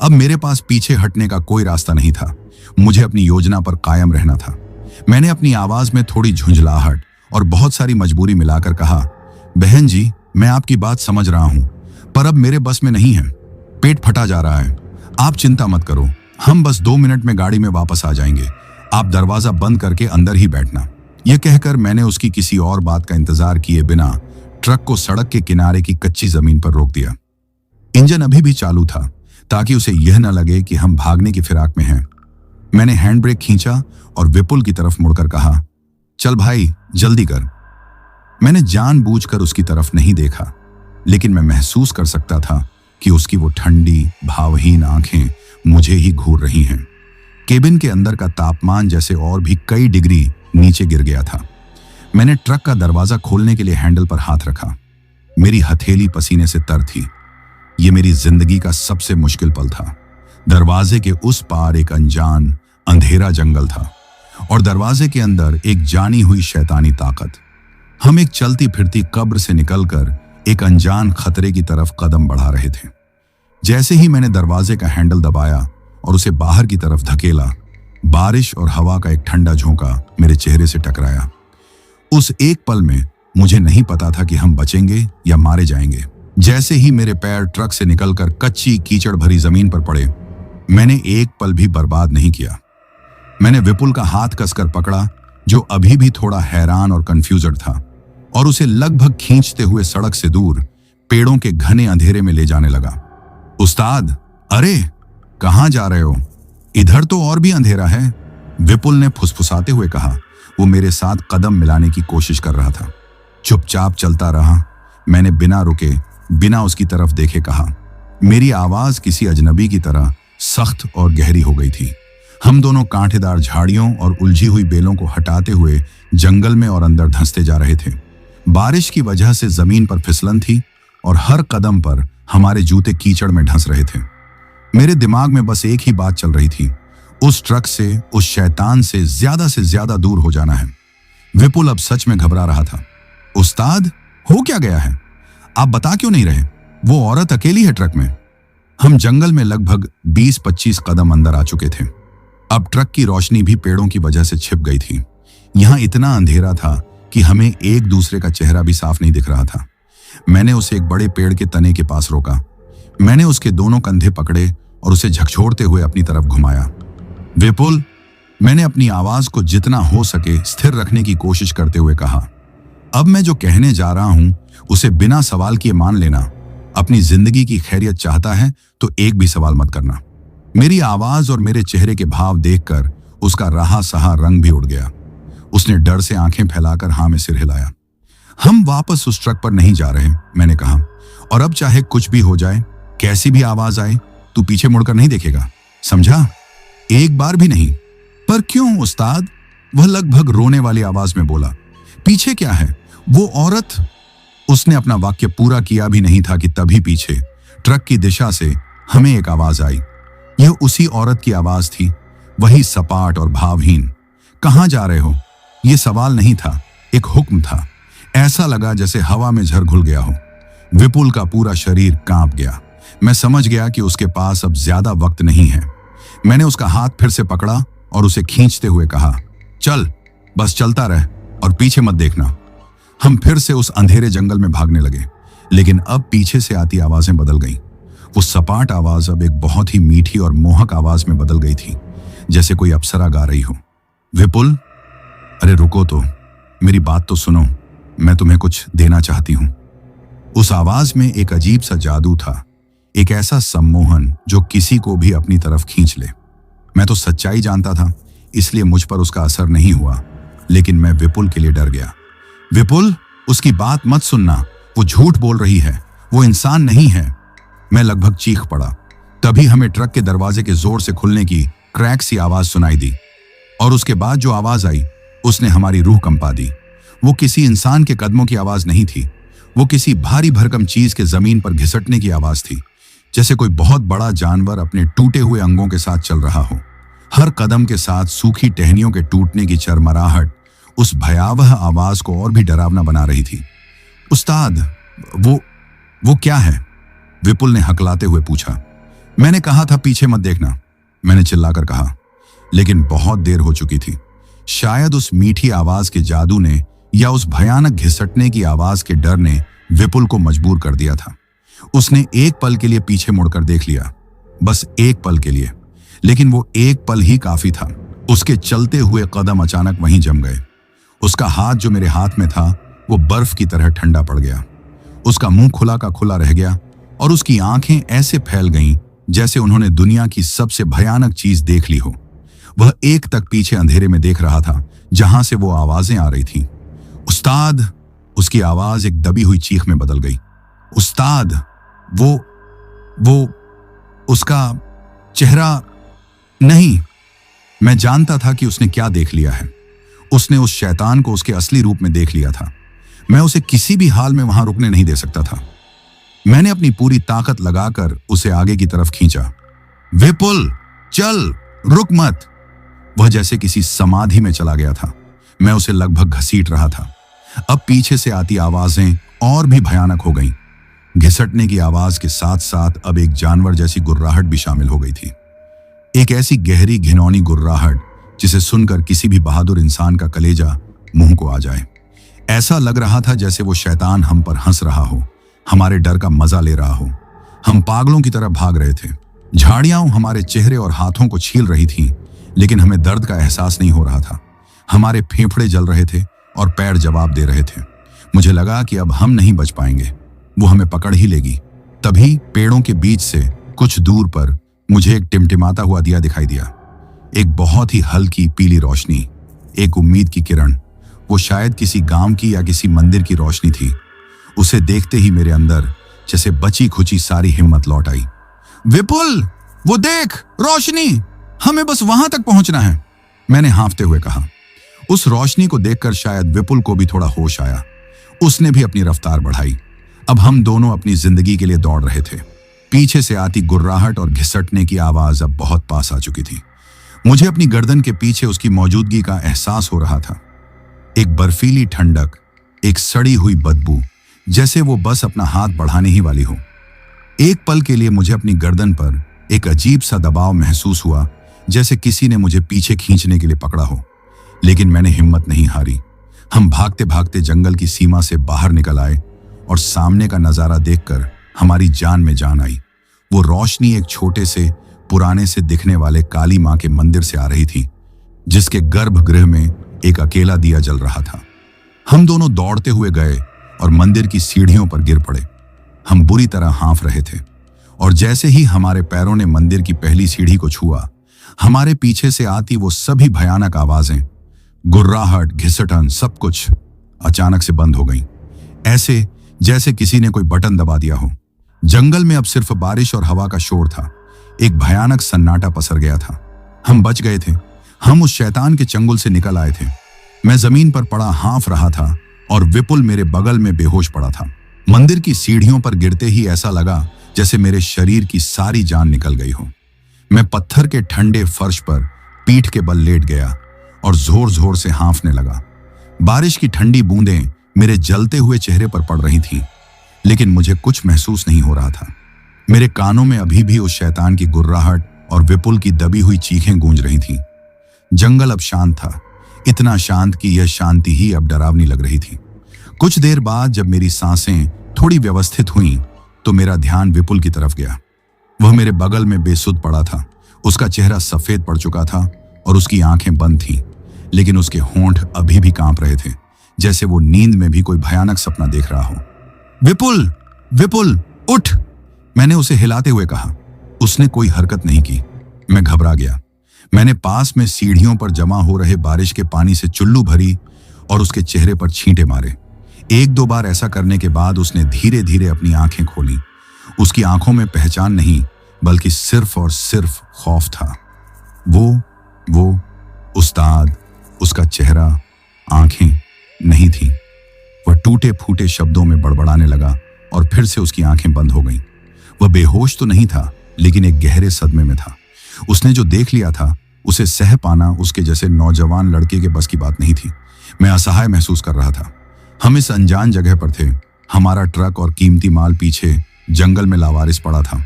अब मेरे पास पीछे हटने का कोई रास्ता नहीं था। मुझे अपनी योजना पर कायम रहना था। मैंने अपनी आवाज में थोड़ी झुंझलाहट और बहुत सारी मजबूरी मिलाकर कहा, बहन जी, मैं आपकी बात समझ रहा हूं, पर अब मेरे बस में नहीं है। पेट फटा जा रहा है। आप चिंता मत करो, हम बस 2 मिनट में गाड़ी में वापस आ जाएंगे। आप दरवाजा बंद करके अंदर ही बैठना। यह कहकर मैंने उसकी किसी और बात का इंतजार किए बिना ट्रक को सड़क के किनारे की कच्ची जमीन पर रोक दिया। इंजन अभी भी चालू था ताकि उसे यह न लगे कि हम भागने की फिराक में हैं। मैंने हैंड ब्रेक खींचा और विपुल की तरफ मुड़कर कहा, चल भाई जल्दी कर। मैंने जानबूझकर उसकी तरफ नहीं देखा, लेकिन मैं महसूस कर सकता था कि उसकी वो ठंडी भावहीन आंखें मुझे ही घूर रही हैं। केबिन के अंदर का तापमान जैसे और भी कई डिग्री नीचे गिर गया था। मैंने ट्रक का दरवाजा खोलने के लिए हैंडल पर हाथ रखा। मेरी हथेली पसीने से तर थी। ये मेरी जिंदगी का सबसे मुश्किल पल था। दरवाजे के उस पार एक अनजान अंधेरा जंगल था और दरवाजे के अंदर एक जानी हुई शैतानी ताकत। हम एक चलती फिरती कब्र से निकलकर एक अनजान खतरे की तरफ कदम बढ़ा रहे थे। जैसे ही मैंने दरवाजे का हैंडल दबाया और उसे बाहर की तरफ धकेला, बारिश और हवा का एक ठंडा झोंका मेरे चेहरे से टकराया। उस एक पल में मुझे नहीं पता था कि हम बचेंगे या मारे जाएंगे। जैसे ही मेरे पैर ट्रक से निकलकर कच्ची कीचड़ भरी जमीन पर पड़े, मैंने एक पल भी बर्बाद नहीं किया। मैंने विपुल का हाथ कसकर पकड़ा, जो अभी भी थोड़ा हैरान और कंफ्यूज्ड था, और उसे लगभग खींचते हुए सड़क से दूर पेड़ों के घने अंधेरे में ले जाने लगा। उस्ताद, अरे कहां जा रहे हो? इधर तो और भी अंधेरा है, विपुल ने फुसफुसाते हुए कहा। वो मेरे साथ कदम मिलाने की कोशिश कर रहा था। चुपचाप चलता रहा। मैंने बिना रुके, बिना उसकी तरफ देखे कहा। मेरी आवाज किसी अजनबी की तरह सख्त और गहरी हो गई थी। हम दोनों कांटेदार झाड़ियों और उलझी हुई बेलों को हटाते हुए जंगल में और अंदर धंसते जा रहे थे। बारिश की वजह से जमीन पर फिसलन थी और हर कदम पर हमारे जूते कीचड़ में ढंस रहे थे। मेरे दिमाग में बस एक ही बात चल रही थी, उस ट्रक से, उस शैतान से ज्यादा दूर हो जाना है। विपुल अब सच में घबरा रहा था। उस्ताद, हो क्या गया है? आप बता क्यों नहीं रहे? वो औरत अकेली है ट्रक में। हम जंगल में लगभग 20-25 कदम अंदर आ चुके थे। अब ट्रक की रोशनी भी पेड़ों की वजह से छिप गई थी। यहां इतना अंधेरा था कि हमें एक दूसरे का चेहरा भी साफ नहीं दिख रहा था। मैंने उसे एक बड़े पेड़ के तने के पास रोका। मैंने उसके दोनों कंधे पकड़े और उसे झकझोरते हुए अपनी तरफ घुमाया। विपुल, मैंने अपनी आवाज को जितना हो सके स्थिर रखने की कोशिश करते हुए कहा, अब मैं जो कहने जा रहा हूं उसे बिना सवाल किए मान लेना। अपनी जिंदगी की खैरियत चाहता है तो एक भी सवाल मत करना। मेरी आवाज और मेरे चेहरे के भाव देखकर उसका रहा सहा रंग भी उड़ गया। उसने डर से आंखें फैलाकर हाँ में सिर हिलाया। हम वापस उस ट्रक पर नहीं जा रहे, मैंने कहा, और अब चाहे कुछ भी हो जाए, कैसी भी आवाज आए, तू पीछे मुड़कर नहीं देखेगा, समझा? एक बार भी नहीं। पर क्यों उस्ताद? वह लगभग रोने वाली आवाज में बोला। पीछे क्या है? वो औरत। उसने अपना वाक्य पूरा किया भी नहीं था कि तभी पीछे ट्रक की दिशा से हमें एक आवाज आई। यह उसी औरत की आवाज थी, वही सपाट और भावहीन। कहां जा रहे हो? यह सवाल नहीं था, एक हुक्म था। ऐसा लगा जैसे हवा में झर घुल गया हो। विपुल का पूरा शरीर कांप गया। मैं समझ गया कि उसके पास अब ज्यादा वक्त नहीं है। मैंने उसका हाथ फिर से पकड़ा और उसे खींचते हुए कहा, चल, बस चलता रह और पीछे मत देखना। हम फिर से उस अंधेरे जंगल में भागने लगे, लेकिन अब पीछे से आती आवाजें बदल गईं। वो सपाट आवाज अब एक बहुत ही मीठी और मोहक आवाज में बदल गई थी, जैसे कोई अप्सरा गा रही हो। विपुल, अरे रुको तो, मेरी बात तो सुनो, मैं तुम्हें कुछ देना चाहती हूं। उस आवाज में एक अजीब सा जादू था, एक ऐसा सम्मोहन जो किसी को भी अपनी तरफ खींच ले। मैं तो सच्चाई जानता था, इसलिए मुझ पर उसका असर नहीं हुआ, लेकिन मैं विपुल के लिए डर गया। विपुल, उसकी बात मत सुनना, वो झूठ बोल रही है, वो इंसान नहीं है। मैं लगभग चीख पड़ा। तभी हमें ट्रक के दरवाजे के जोर से खुलने की क्रैक सी आवाज सुनाई दी, और उसके बाद जो आवाज आई उसने हमारी रूह कंपा दी। वो किसी इंसान के कदमों की आवाज नहीं थी, वो किसी भारी भरकम चीज के जमीन पर घिसटने की आवाज थी, जैसे कोई बहुत बड़ा जानवर अपने टूटे हुए अंगों के साथ चल रहा हो। हर कदम के साथ सूखी टहनियों के टूटने की चरमराहट उस भयावह आवाज को और भी डरावना बना रही थी। उस्ताद, वो क्या है? विपुल ने हकलाते हुए पूछा। मैंने कहा था पीछे मत देखना, मैंने चिल्लाकर कहा, लेकिन बहुत देर हो चुकी थी। शायद उस मीठी आवाज के जादू ने या उस भयानक घिसटने की आवाज के डर ने विपुल को मजबूर कर दिया था। उसने एक पल के लिए पीछे मुड़कर देख लिया, बस एक पल के लिए, लेकिन वो एक पल ही काफी था। उसके चलते हुए कदम अचानक वहीं जम गए। उसका हाथ जो मेरे हाथ में था वो बर्फ की तरह ठंडा पड़ गया। उसका मुंह खुला का खुला रह गया और उसकी आंखें ऐसे फैल गईं जैसे उन्होंने दुनिया की सबसे भयानक चीज देख ली हो। वह एक तक पीछे अंधेरे में देख रहा था जहां से वो आवाजें आ रही थीं। उस्ताद! उसकी आवाज एक दबी हुई चीख में बदल गई। उस्ताद! वो उसका चेहरा नहीं। मैं जानता था कि उसने क्या देख लिया है। उसने उस शैतान को उसके असली रूप में देख लिया था। मैं उसे किसी भी हाल में वहां रुकने नहीं दे सकता था। मैंने अपनी पूरी ताकत लगाकर उसे आगे की तरफ खींचा। विपुल, चल, रुक मत। वह जैसे किसी समाधि में चला गया था। मैं उसे लगभग घसीट रहा था। अब पीछे से आती आवाजें और भी भयानक हो गईं। घिसटने की आवाज के साथ साथ अब एक जानवर जैसी गुर्राहट भी शामिल हो गई थी। एक ऐसी गहरी घिनौनी गुर्राहट जिसे सुनकर किसी भी बहादुर इंसान का कलेजा मुंह को आ जाए। ऐसा लग रहा था जैसे वो शैतान हम पर हंस रहा हो, हमारे डर का मजा ले रहा हो। हम पागलों की तरह भाग रहे थे। झाड़ियां हमारे चेहरे और हाथों को छील रही थीं, लेकिन हमें दर्द का एहसास नहीं हो रहा था। हमारे फेफड़े जल रहे थे और पैर जवाब दे रहे थे। मुझे लगा कि अब हम नहीं बच पाएंगे, वो हमें पकड़ ही लेगी। तभी पेड़ों के बीच से कुछ दूर पर मुझे एक टिमटिमाता हुआ दिया दिखाई दिया। एक बहुत ही हल्की पीली रोशनी, एक उम्मीद की किरण। वो शायद किसी गांव की या किसी मंदिर की रोशनी थी। उसे देखते ही मेरे अंदर जैसे बची खुची सारी हिम्मत लौट आई। विपुल, वो देख, रोशनी! हमें बस वहां तक पहुंचना है, मैंने हाँफते हुए कहा। उस रोशनी को देखकर शायद विपुल को भी थोड़ा होश आया। उसने भी अपनी रफ्तार बढ़ाई। अब हम दोनों अपनी जिंदगी के लिए दौड़ रहे थे। पीछे से आती गुर्राहट और घिसटने की आवाज अब बहुत पास आ चुकी थी। मुझे अपनी गर्दन के पीछे उसकी मौजूदगी का एहसास हो रहा था। एक बर्फीली ठंडक, एक सड़ी हुई बदबू, जैसे वो बस अपना हाथ बढ़ाने ही वाली हो। एक पल के लिए मुझे अपनी गर्दन पर एक अजीब सा दबाव महसूस हुआ, जैसे किसी ने मुझे पीछे खींचने के लिए पकड़ा हो। लेकिन मैंने हिम्मत नहीं हारी। हम भागते भागते जंगल की सीमा से बाहर निकल आए और सामने का नजारा देखकर हमारी जान में जान आई। वो रोशनी एक छोटे से पुराने से दिखने वाले काली मां के मंदिर से आ रही थी, जिसके गर्भगृह में एक अकेला दिया जल रहा था। हम दोनों दौड़ते हुए गए और मंदिर की सीढ़ियों पर गिर पड़े। हम बुरी तरह हाँफ रहे थे और जैसे ही हमारे पैरों ने मंदिर की पहली सीढ़ी को छुआ, हमारे पीछे से आती वो सभी भयानक आवाजें, गुर्राहट, घिसटन, सब कुछ अचानक से बंद हो गई। ऐसे जैसे किसी ने कोई बटन दबा दिया हो। जंगल में अब सिर्फ बारिश और हवा का शोर था। एक भयानक सन्नाटा पसर गया था। हम बच गए थे। हम उस शैतान के चंगुल से निकल आए थे। मैं जमीन पर पड़ा हाँफ रहा था और विपुल मेरे बगल में बेहोश पड़ा था। मंदिर की सीढ़ियों पर गिरते ही ऐसा लगा जैसे मेरे शरीर की सारी जान निकल गई हो। मैं पत्थर के ठंडे फर्श पर पीठ के बल लेट गया और जोर जोर से हाँफने लगा। बारिश की ठंडी बूंदें मेरे जलते हुए चेहरे पर पड़ रही थीं, लेकिन मुझे कुछ महसूस नहीं हो रहा था। मेरे कानों में अभी भी उस शैतान की गुर्राहट और विपुल की दबी हुई चीखें गूंज रही थीं। जंगल अब शांत था, इतना शांत कि यह शांति ही अब डरावनी लग रही थी। कुछ देर बाद जब मेरी सांसें थोड़ी व्यवस्थित हुईं, तो मेरा ध्यान विपुल की तरफ गया। वह मेरे बगल में बेसुध पड़ा था। उसका चेहरा सफेद पड़ चुका था और उसकी आंखें बंद थीं, लेकिन उसके होंठ अभी भी कांप रहे थे, जैसे वो नींद में भी कोई भयानक सपना देख रहा हो। विपुल, विपुल, उठ! मैंने उसे हिलाते हुए कहा। उसने कोई हरकत नहीं की। मैं घबरा गया। मैंने पास में सीढ़ियों पर जमा हो रहे बारिश के पानी से चुल्लू भरी और उसके चेहरे पर छींटे मारे। एक दो बार ऐसा करने के बाद उसने धीरे धीरे अपनी आंखें खोली। उसकी आंखों में पहचान नहीं, बल्कि सिर्फ और सिर्फ खौफ था। वो उस्ताद, उसका चेहरा, आंखें नहीं थीं। वह टूटे फूटे शब्दों में बड़बड़ाने लगा और फिर से उसकी आंखें बंद हो गईं। वह बेहोश तो नहीं था, लेकिन एक गहरे सदमे में था। उसने जो देख लिया था उसे सह पाना उसके जैसे नौजवान लड़के के बस की बात नहीं थी। मैं असहाय महसूस कर रहा था। हम इस अनजान जगह पर थे। हमारा ट्रक और कीमती माल पीछे जंगल में लावारिस पड़ा था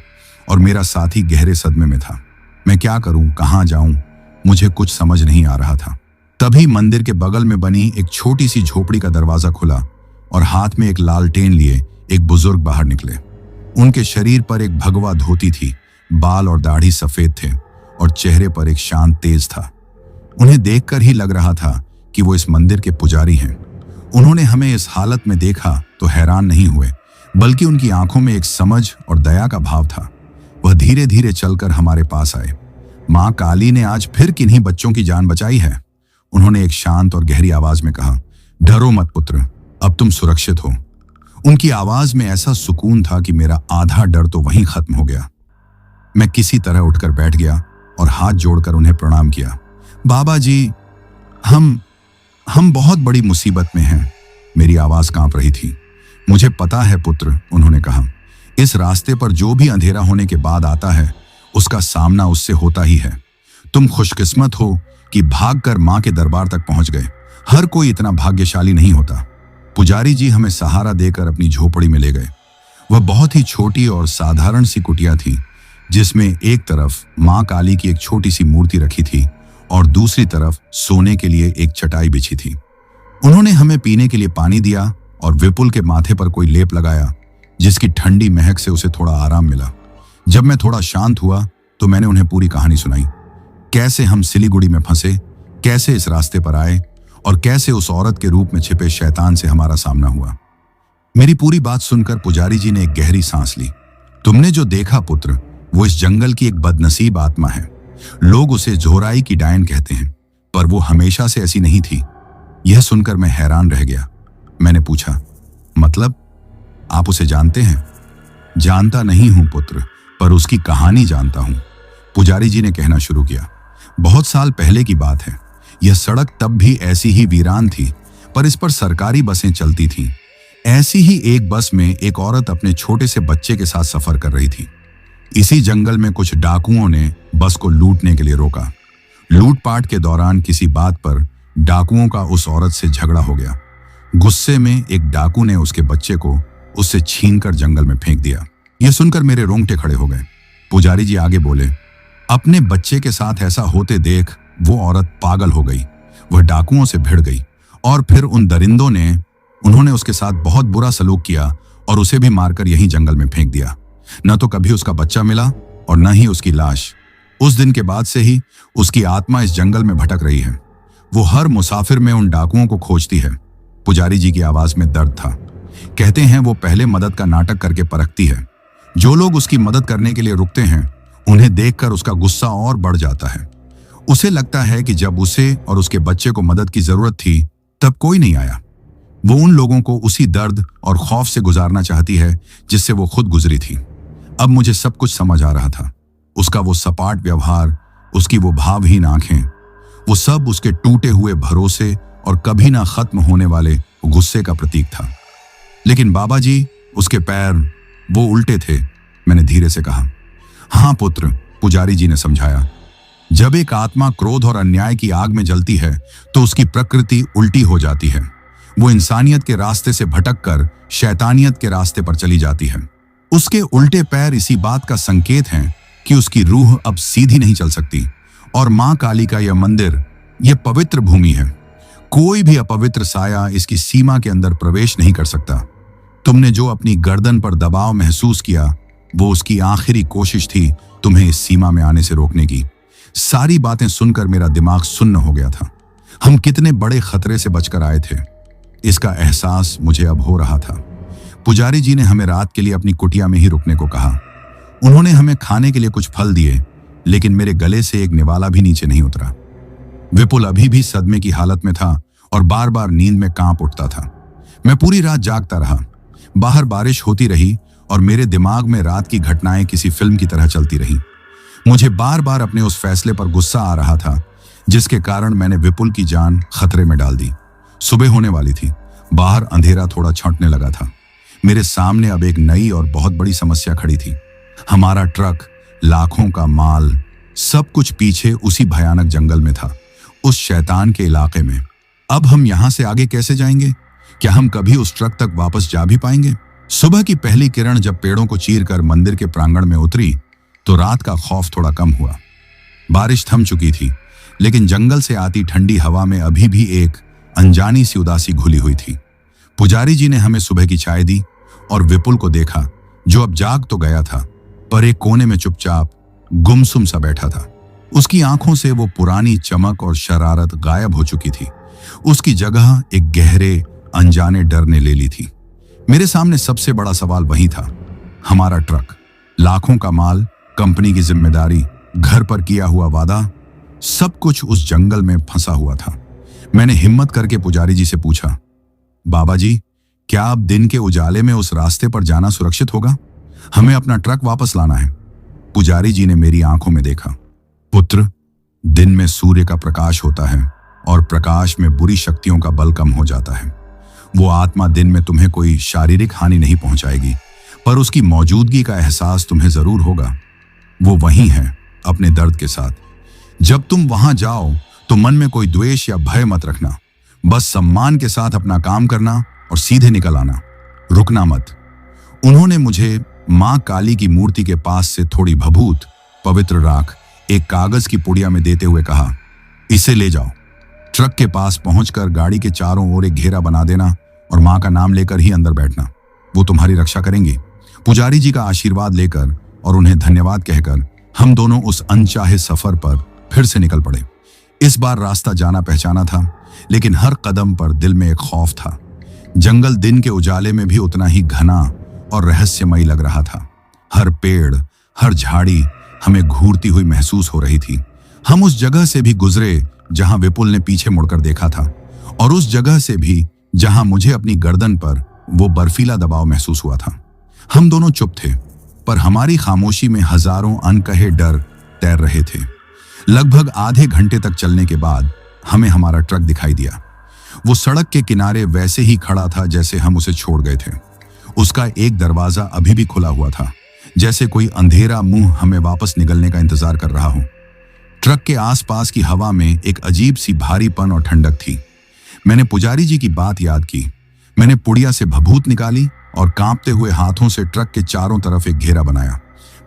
और मेरा साथी गहरे सदमे में था। मैं क्या करूं, कहां जाऊं, मुझे कुछ समझ नहीं आ रहा था। तभी मंदिर के बगल में बनी एक छोटी सी झोपड़ी का दरवाजा खुला और हाथ में एक लालटेन लिए एक बुजुर्ग बाहर निकले। उनके शरीर पर एक भगवा धोती थी, बाल और दाढ़ी सफेद थे और चेहरे पर एक शांत तेज था। उन्हें देखकर ही लग रहा था कि वो इस मंदिर के पुजारी हैं। उन्होंने हमें इस हालत में देखा तो हैरान नहीं हुए, बल्कि उनकी आंखों में एक समझ और दया का भाव था। वह धीरे धीरे चलकर हमारे पास आए। माँ काली ने आज फिर किन्हीं बच्चों की जान बचाई है, उन्होंने एक शांत और गहरी आवाज में कहा। डरो मत पुत्र, अब तुम सुरक्षित हो। उनकी आवाज में ऐसा सुकून था कि मेरा आधा डर तो वहीं खत्म हो गया। मैं किसी तरह उठकर बैठ गया और हाथ जोड़कर उन्हें प्रणाम किया। बाबा जी, हम बहुत बड़ी मुसीबत में हैं। मेरी आवाज कांप रही थी। मुझे पता है पुत्र, उन्होंने कहा। इस रास्ते पर जो भी अंधेरा होने के बाद आता है, उसका सामना उससे होता ही है। तुम खुशकिस्मत हो कि भागकर मां के दरबार तक पहुंच गए। हर कोई इतना भाग्यशाली नहीं होता। पुजारी जी हमें सहारा देकर अपनी झोपड़ी में ले गए। वह बहुत ही छोटी और साधारण सी कुटिया थी, जिसमें एक तरफ मां काली की एक छोटी सी मूर्ति रखी थी और दूसरी तरफ सोने के लिए एक चटाई बिछी थी। उन्होंने हमें पीने के लिए पानी दिया और विपुल के माथे पर कोई लेप लगाया, जिसकी ठंडी महक से उसे थोड़ा आराम मिला। जब मैं थोड़ा शांत हुआ तो मैंने उन्हें पूरी कहानी सुनाई। कैसे हम सिलीगुड़ी में फंसे, कैसे इस रास्ते पर आए और कैसे उस औरत के रूप में छिपे शैतान से हमारा सामना हुआ। मेरी पूरी बात सुनकर पुजारी जी ने एक गहरी सांस ली। तुमने जो देखा पुत्र, वो इस जंगल की एक बदनसीब आत्मा है। लोग उसे जोराई की डायन कहते हैं, पर वो हमेशा से ऐसी नहीं थी। यह सुनकर मैं हैरान रह गया। मैंने पूछा, मतलब आप उसे जानते हैं? जानता नहीं हूं पुत्र, पर उसकी कहानी जानता हूं, पुजारी जी ने कहना शुरू किया। बहुत साल पहले की बात है। यह सड़क तब भी ऐसी ही वीरान थी, पर इस पर सरकारी बसें चलती थीं। ऐसी ही एक बस में एक औरत अपने छोटे से बच्चे के साथ सफर कर रही थी। इसी जंगल में कुछ डाकुओं ने बस को लूटने के लिए रोका। लूटपाट के दौरान किसी बात पर डाकुओं का उस औरत से झगड़ा हो गया। गुस्से में एक डाकू ने उसके बच्चे को उससे छीनकर जंगल में फेंक दिया। यह सुनकर मेरे रोंगटे खड़े हो गए। पुजारी जी आगे बोले, अपने बच्चे के साथ ऐसा होते देख वो औरत पागल हो गई। वह डाकुओं से भिड़ गई और फिर उन दरिंदों ने उन्होंने उसके साथ बहुत बुरा सलूक किया और उसे भी मारकर यहीं जंगल में फेंक दिया। न तो कभी उसका बच्चा मिला और न ही उसकी लाश। उस दिन के बाद से ही उसकी आत्मा इस जंगल में भटक रही है। वो हर मुसाफिर में उन डाकुओं को खोजती है। पुजारी जी की आवाज में दर्द था। कहते हैं वो पहले मदद का नाटक करके परखती है। जो लोग उसकी मदद करने के लिए रुकते हैं, उन्हें देखकर उसका गुस्सा और बढ़ जाता है। उसे लगता है कि जब उसे और उसके बच्चे को मदद की जरूरत थी, तब कोई नहीं आया। वो उन लोगों को उसी दर्द और खौफ से गुजारना चाहती है जिससे वो खुद गुजरी थी। अब मुझे सब कुछ समझ आ रहा था। उसका वो सपाट व्यवहार, उसकी वो भावहीन आंखें, वो सब उसके टूटे हुए भरोसे और कभी ना खत्म होने वाले गुस्से का प्रतीक था। लेकिन बाबा जी, उसके पैर वो उल्टे थे, मैंने धीरे से कहा। हाँ पुत्र, पुजारी जी ने समझाया। जब एक आत्मा क्रोध और अन्याय की आग में जलती है तो उसकी प्रकृति उल्टी हो जाती है। वो इंसानियत के रास्ते से भटककर शैतानियत के रास्ते पर चली जाती है। उसके उल्टे पैर इसी बात का संकेत हैं कि उसकी रूह अब सीधी नहीं चल सकती। और मां काली का यह मंदिर, यह पवित्र भूमि है। कोई भी अपवित्र साया इसकी सीमा के अंदर प्रवेश नहीं कर सकता। तुमने जो अपनी गर्दन पर दबाव महसूस किया, वो उसकी आखिरी कोशिश थी तुम्हें इस सीमा में आने से रोकने की। सारी बातें सुनकर मेरा दिमाग सुन्न हो गया था। हम कितने बड़े खतरे से बचकर आए थे, इसका एहसास मुझे अब हो रहा था। पुजारी जी ने हमें रात के लिए अपनी कुटिया में ही रुकने को कहा। उन्होंने हमें खाने के लिए कुछ फल दिए, लेकिन मेरे गले से एक निवाला भी नीचे नहीं उतरा। विपुल अभी भी सदमे की हालत में था और बार बार नींद में कांप उठता था। मैं पूरी रात जागता रहा। बाहर बारिश होती रही और मेरे दिमाग में रात की घटनाएं किसी फिल्म की तरह चलती रही। मुझे बार बार अपने उस फैसले पर गुस्सा आ रहा था जिसके कारण मैंने विपुल की जान खतरे में डाल दी। सुबह होने वाली थी। बाहर अंधेरा थोड़ा छंटने लगा था। मेरे सामने अब एक नई और बहुत बड़ी समस्या खड़ी थी। हमारा ट्रक, लाखों का माल, सब कुछ पीछे उसी भयानक जंगल में था, उस शैतान के इलाके में। अब हम यहां से आगे कैसे जाएंगे? क्या हम कभी उस ट्रक तक वापस जा भी पाएंगे? सुबह की पहली किरण जब पेड़ों को चीरकर मंदिर के प्रांगण में उतरी तो रात का खौफ थोड़ा कम हुआ। बारिश थम चुकी थी, लेकिन जंगल से आती ठंडी हवा में अभी भी एक अनजानी सी उदासी घुली हुई थी। पुजारी जी ने हमें सुबह की चाय दी और विपुल को देखा, जो अब जाग तो गया था, पर एक कोने में चुपचाप गुमसुम सा बैठा था। उसकी आंखों से वो पुरानी चमक और शरारत गायब हो चुकी थी। उसकी जगह एक गहरे अनजाने डर ने ले ली थी। मेरे सामने सबसे बड़ा सवाल वही था। हमारा ट्रक, लाखों का माल, कंपनी की जिम्मेदारी, घर पर किया हुआ वादा, सब कुछ उस जंगल में फंसा हुआ था। मैंने हिम्मत करके पुजारी जी से पूछा, बाबा जी, क्या अब दिन के उजाले में उस रास्ते पर जाना सुरक्षित होगा? हमें अपना ट्रक वापस लाना है। पुजारी जी ने मेरी आंखों में देखा। पुत्र, दिन में सूर्य का प्रकाश होता है और प्रकाश में बुरी शक्तियों का बल कम हो जाता है। वो आत्मा दिन में तुम्हें कोई शारीरिक हानि नहीं पहुंचाएगी, पर उसकी मौजूदगी का एहसास तुम्हें जरूर होगा। वो वहीं है, अपने दर्द के साथ। जब तुम वहां जाओ तो मन में कोई द्वेष या भय मत रखना। बस सम्मान के साथ अपना काम करना और सीधे निकल आना, रुकना मत। उन्होंने मुझे मां काली की मूर्ति के पास से थोड़ी भभूत, पवित्र राख एक कागज की पुड़िया में देते हुए कहा, इसे ले जाओ। ट्रक के पास पहुंचकर गाड़ी के चारों ओर एक घेरा बना देना और मां का नाम लेकर ही अंदर बैठना। वो तुम्हारी रक्षा करेंगी। पुजारी जी का आशीर्वाद लेकर और उन्हें धन्यवाद कहकर हम दोनों उस अनचाहे सफर पर फिर से निकल पड़े। इस बार रास्ता जाना पहचाना था, लेकिन हर कदम पर दिल में एक खौफ था। जंगल दिन के उजाले में भी उतना ही घना और रहस्यमयी लग रहा था। हर पेड़, हर झाड़ी हमें घूरती हुई महसूस हो रही थी। हम उस जगह से भी गुजरे जहां विपुल ने पीछे मुड़कर देखा था, और उस जगह से भी जहां मुझे अपनी गर्दन पर वो बर्फीला दबाव महसूस हुआ था। हम दोनों चुप थे, पर हमारी खामोशी में हजारों अनकहे डर तैर रहे थे। लगभग आधे घंटे तक चलने के बाद हमें हमारा ट्रक दिखाई दिया। वो सड़क के किनारे वैसे ही खड़ा था जैसे हम उसे छोड़ गए थे। उसका एक दरवाजा अभी भी खुला हुआ था, जैसे कोई अंधेरा मुंह हमें वापस निकलने का इंतजार कर रहा हो। ट्रक के आसपास की हवा में एक अजीब सी भारीपन और ठंडक थी। मैंने पुजारी जी की बात याद की। मैंने पुड़िया से भभूत निकाली और कांपते हुए हाथों से ट्रक के चारों तरफ एक घेरा बनाया।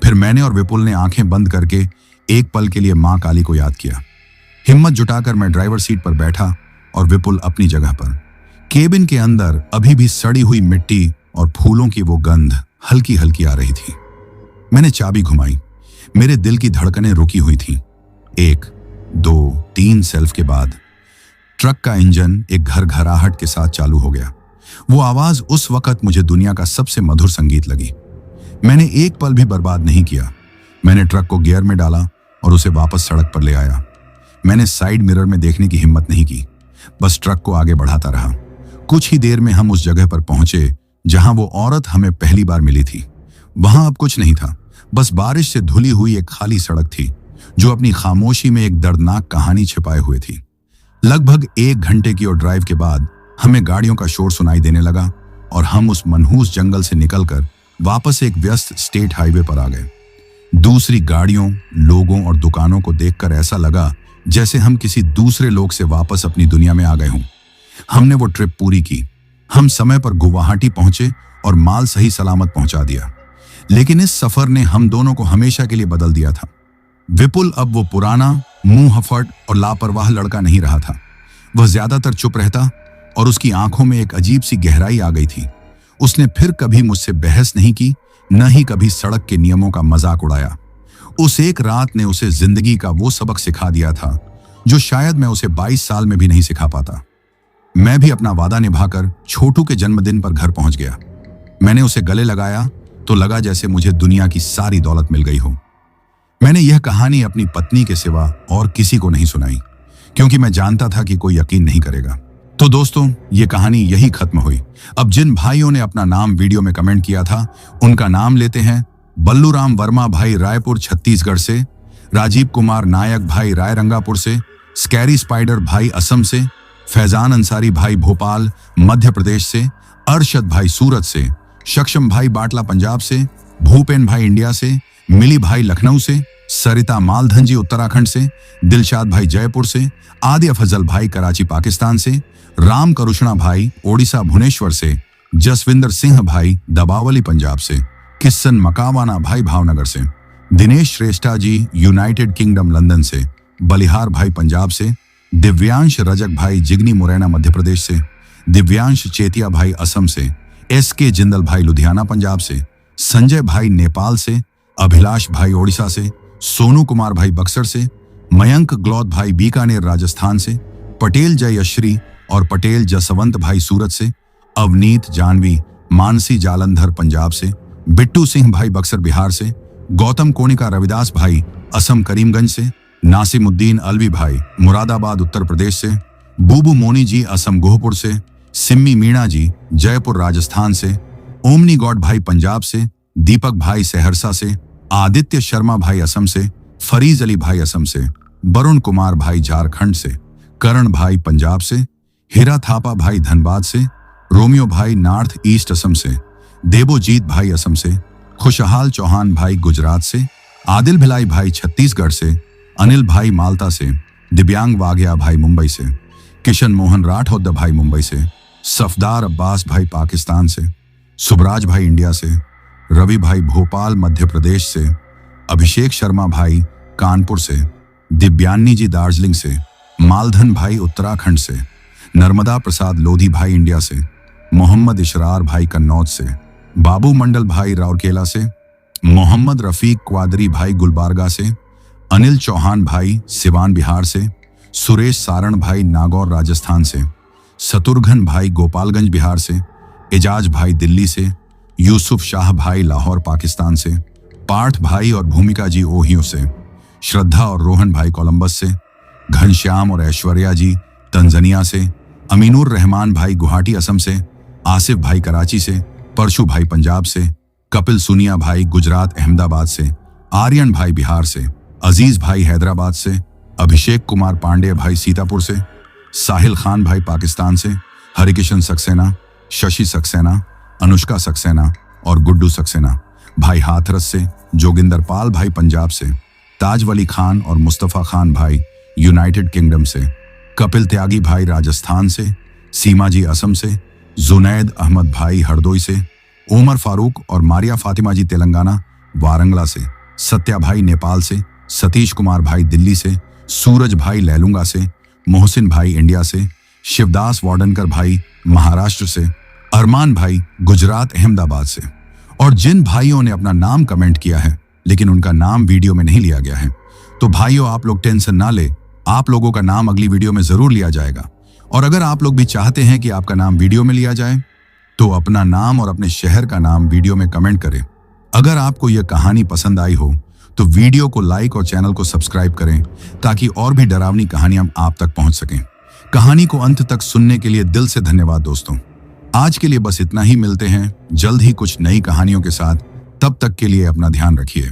फिर मैंने और विपुल ने आंखें बंद करके एक पल के लिए मां काली को याद किया। हिम्मत जुटाकर मैं ड्राइवर सीट पर बैठा और विपुल अपनी जगह पर। केबिन के अंदर अभी भी सड़ी हुई मिट्टी और फूलों की वो गंध हल्की हल्की आ रही थी। मैंने चाबी घुमाई। मेरे दिल की धड़कनें रुकी हुई थीं। 1, 2, 3 सेल्फ के बाद ट्रक का इंजन एक घरघराहट के साथ चालू हो गया। वो आवाज उस वक्त मुझे दुनिया का सबसे मधुर संगीत लगी। मैंने एक पल भी बर्बाद नहीं किया। मैंने ट्रक को गियर में डाला और उसे वापस सड़क पर ले आया। मैंने साइड मिरर में देखने की हिम्मत नहीं की, बस ट्रक को आगे बढ़ाता रहा। कुछ ही देर में हम उस जगह पर पहुंचे जहां वो औरत हमें पहली बार मिली थी। वहां अब कुछ नहीं था, बस बारिश से धुली हुई एक खाली सड़क थी जो अपनी खामोशी में एक दर्दनाक कहानी छिपाए हुए थी। लगभग 1 घंटे की और ड्राइव के बाद हमें गाड़ियों का शोर सुनाई देने लगा और हम उस मनहूस जंगल से निकलकर वापस एक व्यस्त स्टेट हाईवे पर आ गए। दूसरी गाड़ियों, लोगों और दुकानों को देखकर ऐसा लगा जैसे हम किसी दूसरे लोक से वापस अपनी दुनिया में आ गए हों। हमने वो ट्रिप पूरी की। हम समय पर गुवाहाटी पहुंचे और माल सही सलामत पहुंचा दिया। लेकिन इस सफर ने हम दोनों को हमेशा के लिए बदल दिया था। विपुल अब वो पुराना, मुंह हफट और लापरवाह लड़का नहीं रहा था। वह ज्यादातर चुप रहता और उसकी आंखों में एक अजीब सी गहराई आ गई थी। उसने फिर कभी मुझसे बहस नहीं की, न ही कभी सड़क के नियमों का मजाक उड़ाया। उस एक रात ने उसे जिंदगी का वो सबक सिखा दिया था जो शायद मैं उसे 22 साल में भी नहीं सिखा पाता। मैं भी अपना वादा निभाकर छोटू के जन्मदिन पर घर पहुंच गया। मैंने उसे गले लगाया तो लगा जैसे मुझे दुनिया की सारी दौलत मिल गई हो। मैंने यह कहानी अपनी पत्नी के सिवा और किसी को नहीं सुनाई, क्योंकि मैं जानता था कि कोई यकीन नहीं करेगा। तो दोस्तों, ये कहानी यही खत्म हुई। अब जिन भाइयों ने अपना नाम वीडियो में कमेंट किया था, उनका नाम लेते हैं। बल्लूराम वर्मा भाई रायपुर छत्तीसगढ़ से, राजीव कुमार नायक भाई रायरंगापुर से, स्कैरी स्पाइडर भाई असम से, फैजान अंसारी भाई भोपाल मध्य प्रदेश से, अरशद भाई सूरत से, सक्षम भाई बाटला पंजाब से, भूपेन भाई इंडिया से, मिली भाई लखनऊ से, सरिता मालधनजी उत्तराखंड से, दिलशाद भाई जयपुर से, आदिया फजल भाई कराची पाकिस्तान से, राम करुष्णा भाई ओडिशा भुवनेश्वर से, जसविंदर सिंह भाई दबावली पंजाब से, किस्सन मकावाना भाई भावनगर से, दिनेश श्रेष्ठा जी यूनाइटेड किंगडम लंदन से, बलिहार भाई पंजाब से, दिव्यांश रजक भाई जिगनी मुरैना मध्य प्रदेश से, दिव्यांश चेतिया भाई असम से, SK जिंदल भाई लुधियाना पंजाब से, संजय भाई नेपाल से, अभिलाष भाई ओडिशा से, सोनू कुमार भाई बक्सर से, मयंक ग्लौद भाई बीकानेर राजस्थान से, पटेल जयश्री और पटेल जसवंत भाई सूरत से, अवनीत जानवी मानसी जालंधर पंजाब से, बिट्टू सिंह भाई बक्सर बिहार से, गौतम कोनिका रविदास भाई असम करीमगंज से, नासिमुद्दीन अलवी भाई मुरादाबाद उत्तर प्रदेश से, बूबू मोनी जी असम गोहपुर से, सिम्मी मीणा जी जयपुर राजस्थान से, ओमनी गौड भाई पंजाब से, दीपक भाई सहरसा से, आदित्य शर्मा भाई असम से, फरीज अली भाई असम से, वरुण कुमार भाई झारखंड से, करण भाई पंजाब से, हीरा थापा भाई धनबाद से, रोमियो भाई नॉर्थ ईस्ट असम से, देवोजीत भाई असम से, खुशहाल चौहान भाई गुजरात से, आदिल भिलाई भाई छत्तीसगढ़ से, अनिल भाई माल्टा से, दिव्यांग वाघिया भाई मुंबई से, किशन मोहन राठौद भाई मुंबई से, सफदार अब्बास भाई पाकिस्तान से, सुबराज भाई इंडिया से, रवि भाई भोपाल मध्य प्रदेश से, अभिषेक शर्मा भाई कानपुर से, दिव्यानी जी दार्जिलिंग से, मालधन भाई उत्तराखंड से, नर्मदा प्रसाद लोधी भाई इंडिया से, मोहम्मद इशरार भाई कन्नौज से, बाबू मंडल भाई राउरकेला से, मोहम्मद रफीक क्वादरी भाई गुलबर्गा से, अनिल चौहान भाई सिवान बिहार से, सुरेश सारण भाई नागौर राजस्थान से, शत्रुघ्न भाई गोपालगंज बिहार से, एजाज भाई दिल्ली से, यूसुफ शाह भाई लाहौर पाकिस्तान से, पार्थ भाई और भूमिका जी ओहियो से, श्रद्धा और रोहन भाई कोलंबस से, घनश्याम और ऐश्वर्या जी तंजानिया से, अमीनुर रहमान भाई गुवाहाटी असम से, आसिफ भाई कराची से, परशु भाई पंजाब से, कपिल सुनिया भाई गुजरात अहमदाबाद से, आर्यन भाई बिहार से, अजीज भाई हैदराबाद से, अभिषेक कुमार पांडे भाई सीतापुर से, साहिल खान भाई पाकिस्तान से, हरिकिशन सक्सेना, शशि सक्सेना, अनुष्का सक्सेना और गुड्डू सक्सेना भाई हाथरस से, जोगिंदर पाल भाई पंजाब से, ताज वली खान और मुस्तफ़ा खान भाई यूनाइटेड किंगडम से, कपिल त्यागी भाई राजस्थान से, सीमा जी असम से, जुनैद अहमद भाई हरदोई से, उमर फारूक और मारिया फातिमा जी तेलंगाना वारंगला से, सत्या भाई नेपाल से, सतीश कुमार भाई दिल्ली से, सूरज भाई लैलूंगा से, मोहसिन भाई इंडिया से, शिवदास वार्डनकर भाई महाराष्ट्र से, अरमान भाई गुजरात अहमदाबाद से। और जिन भाइयों ने अपना नाम कमेंट किया है लेकिन उनका नाम वीडियो में नहीं लिया गया है, तो भाइयों आप लोग टेंशन ना ले, आप लोगों का नाम अगली वीडियो में जरूर लिया जाएगा। और अगर आप लोग भी चाहते हैं कि आपका नाम वीडियो में लिया जाए तो अपना नाम और अपने शहर का नाम वीडियो में कमेंट करें। अगर आपको यह कहानी पसंद आई हो तो वीडियो को लाइक और चैनल को सब्सक्राइब करें ताकि और भी डरावनी कहानियां आप तक पहुंच सकें। कहानी को अंत तक सुनने के लिए दिल से धन्यवाद दोस्तों। आज के लिए बस इतना ही, मिलते हैं जल्द ही कुछ नई कहानियों के साथ। तब तक के लिए अपना ध्यान रखिए।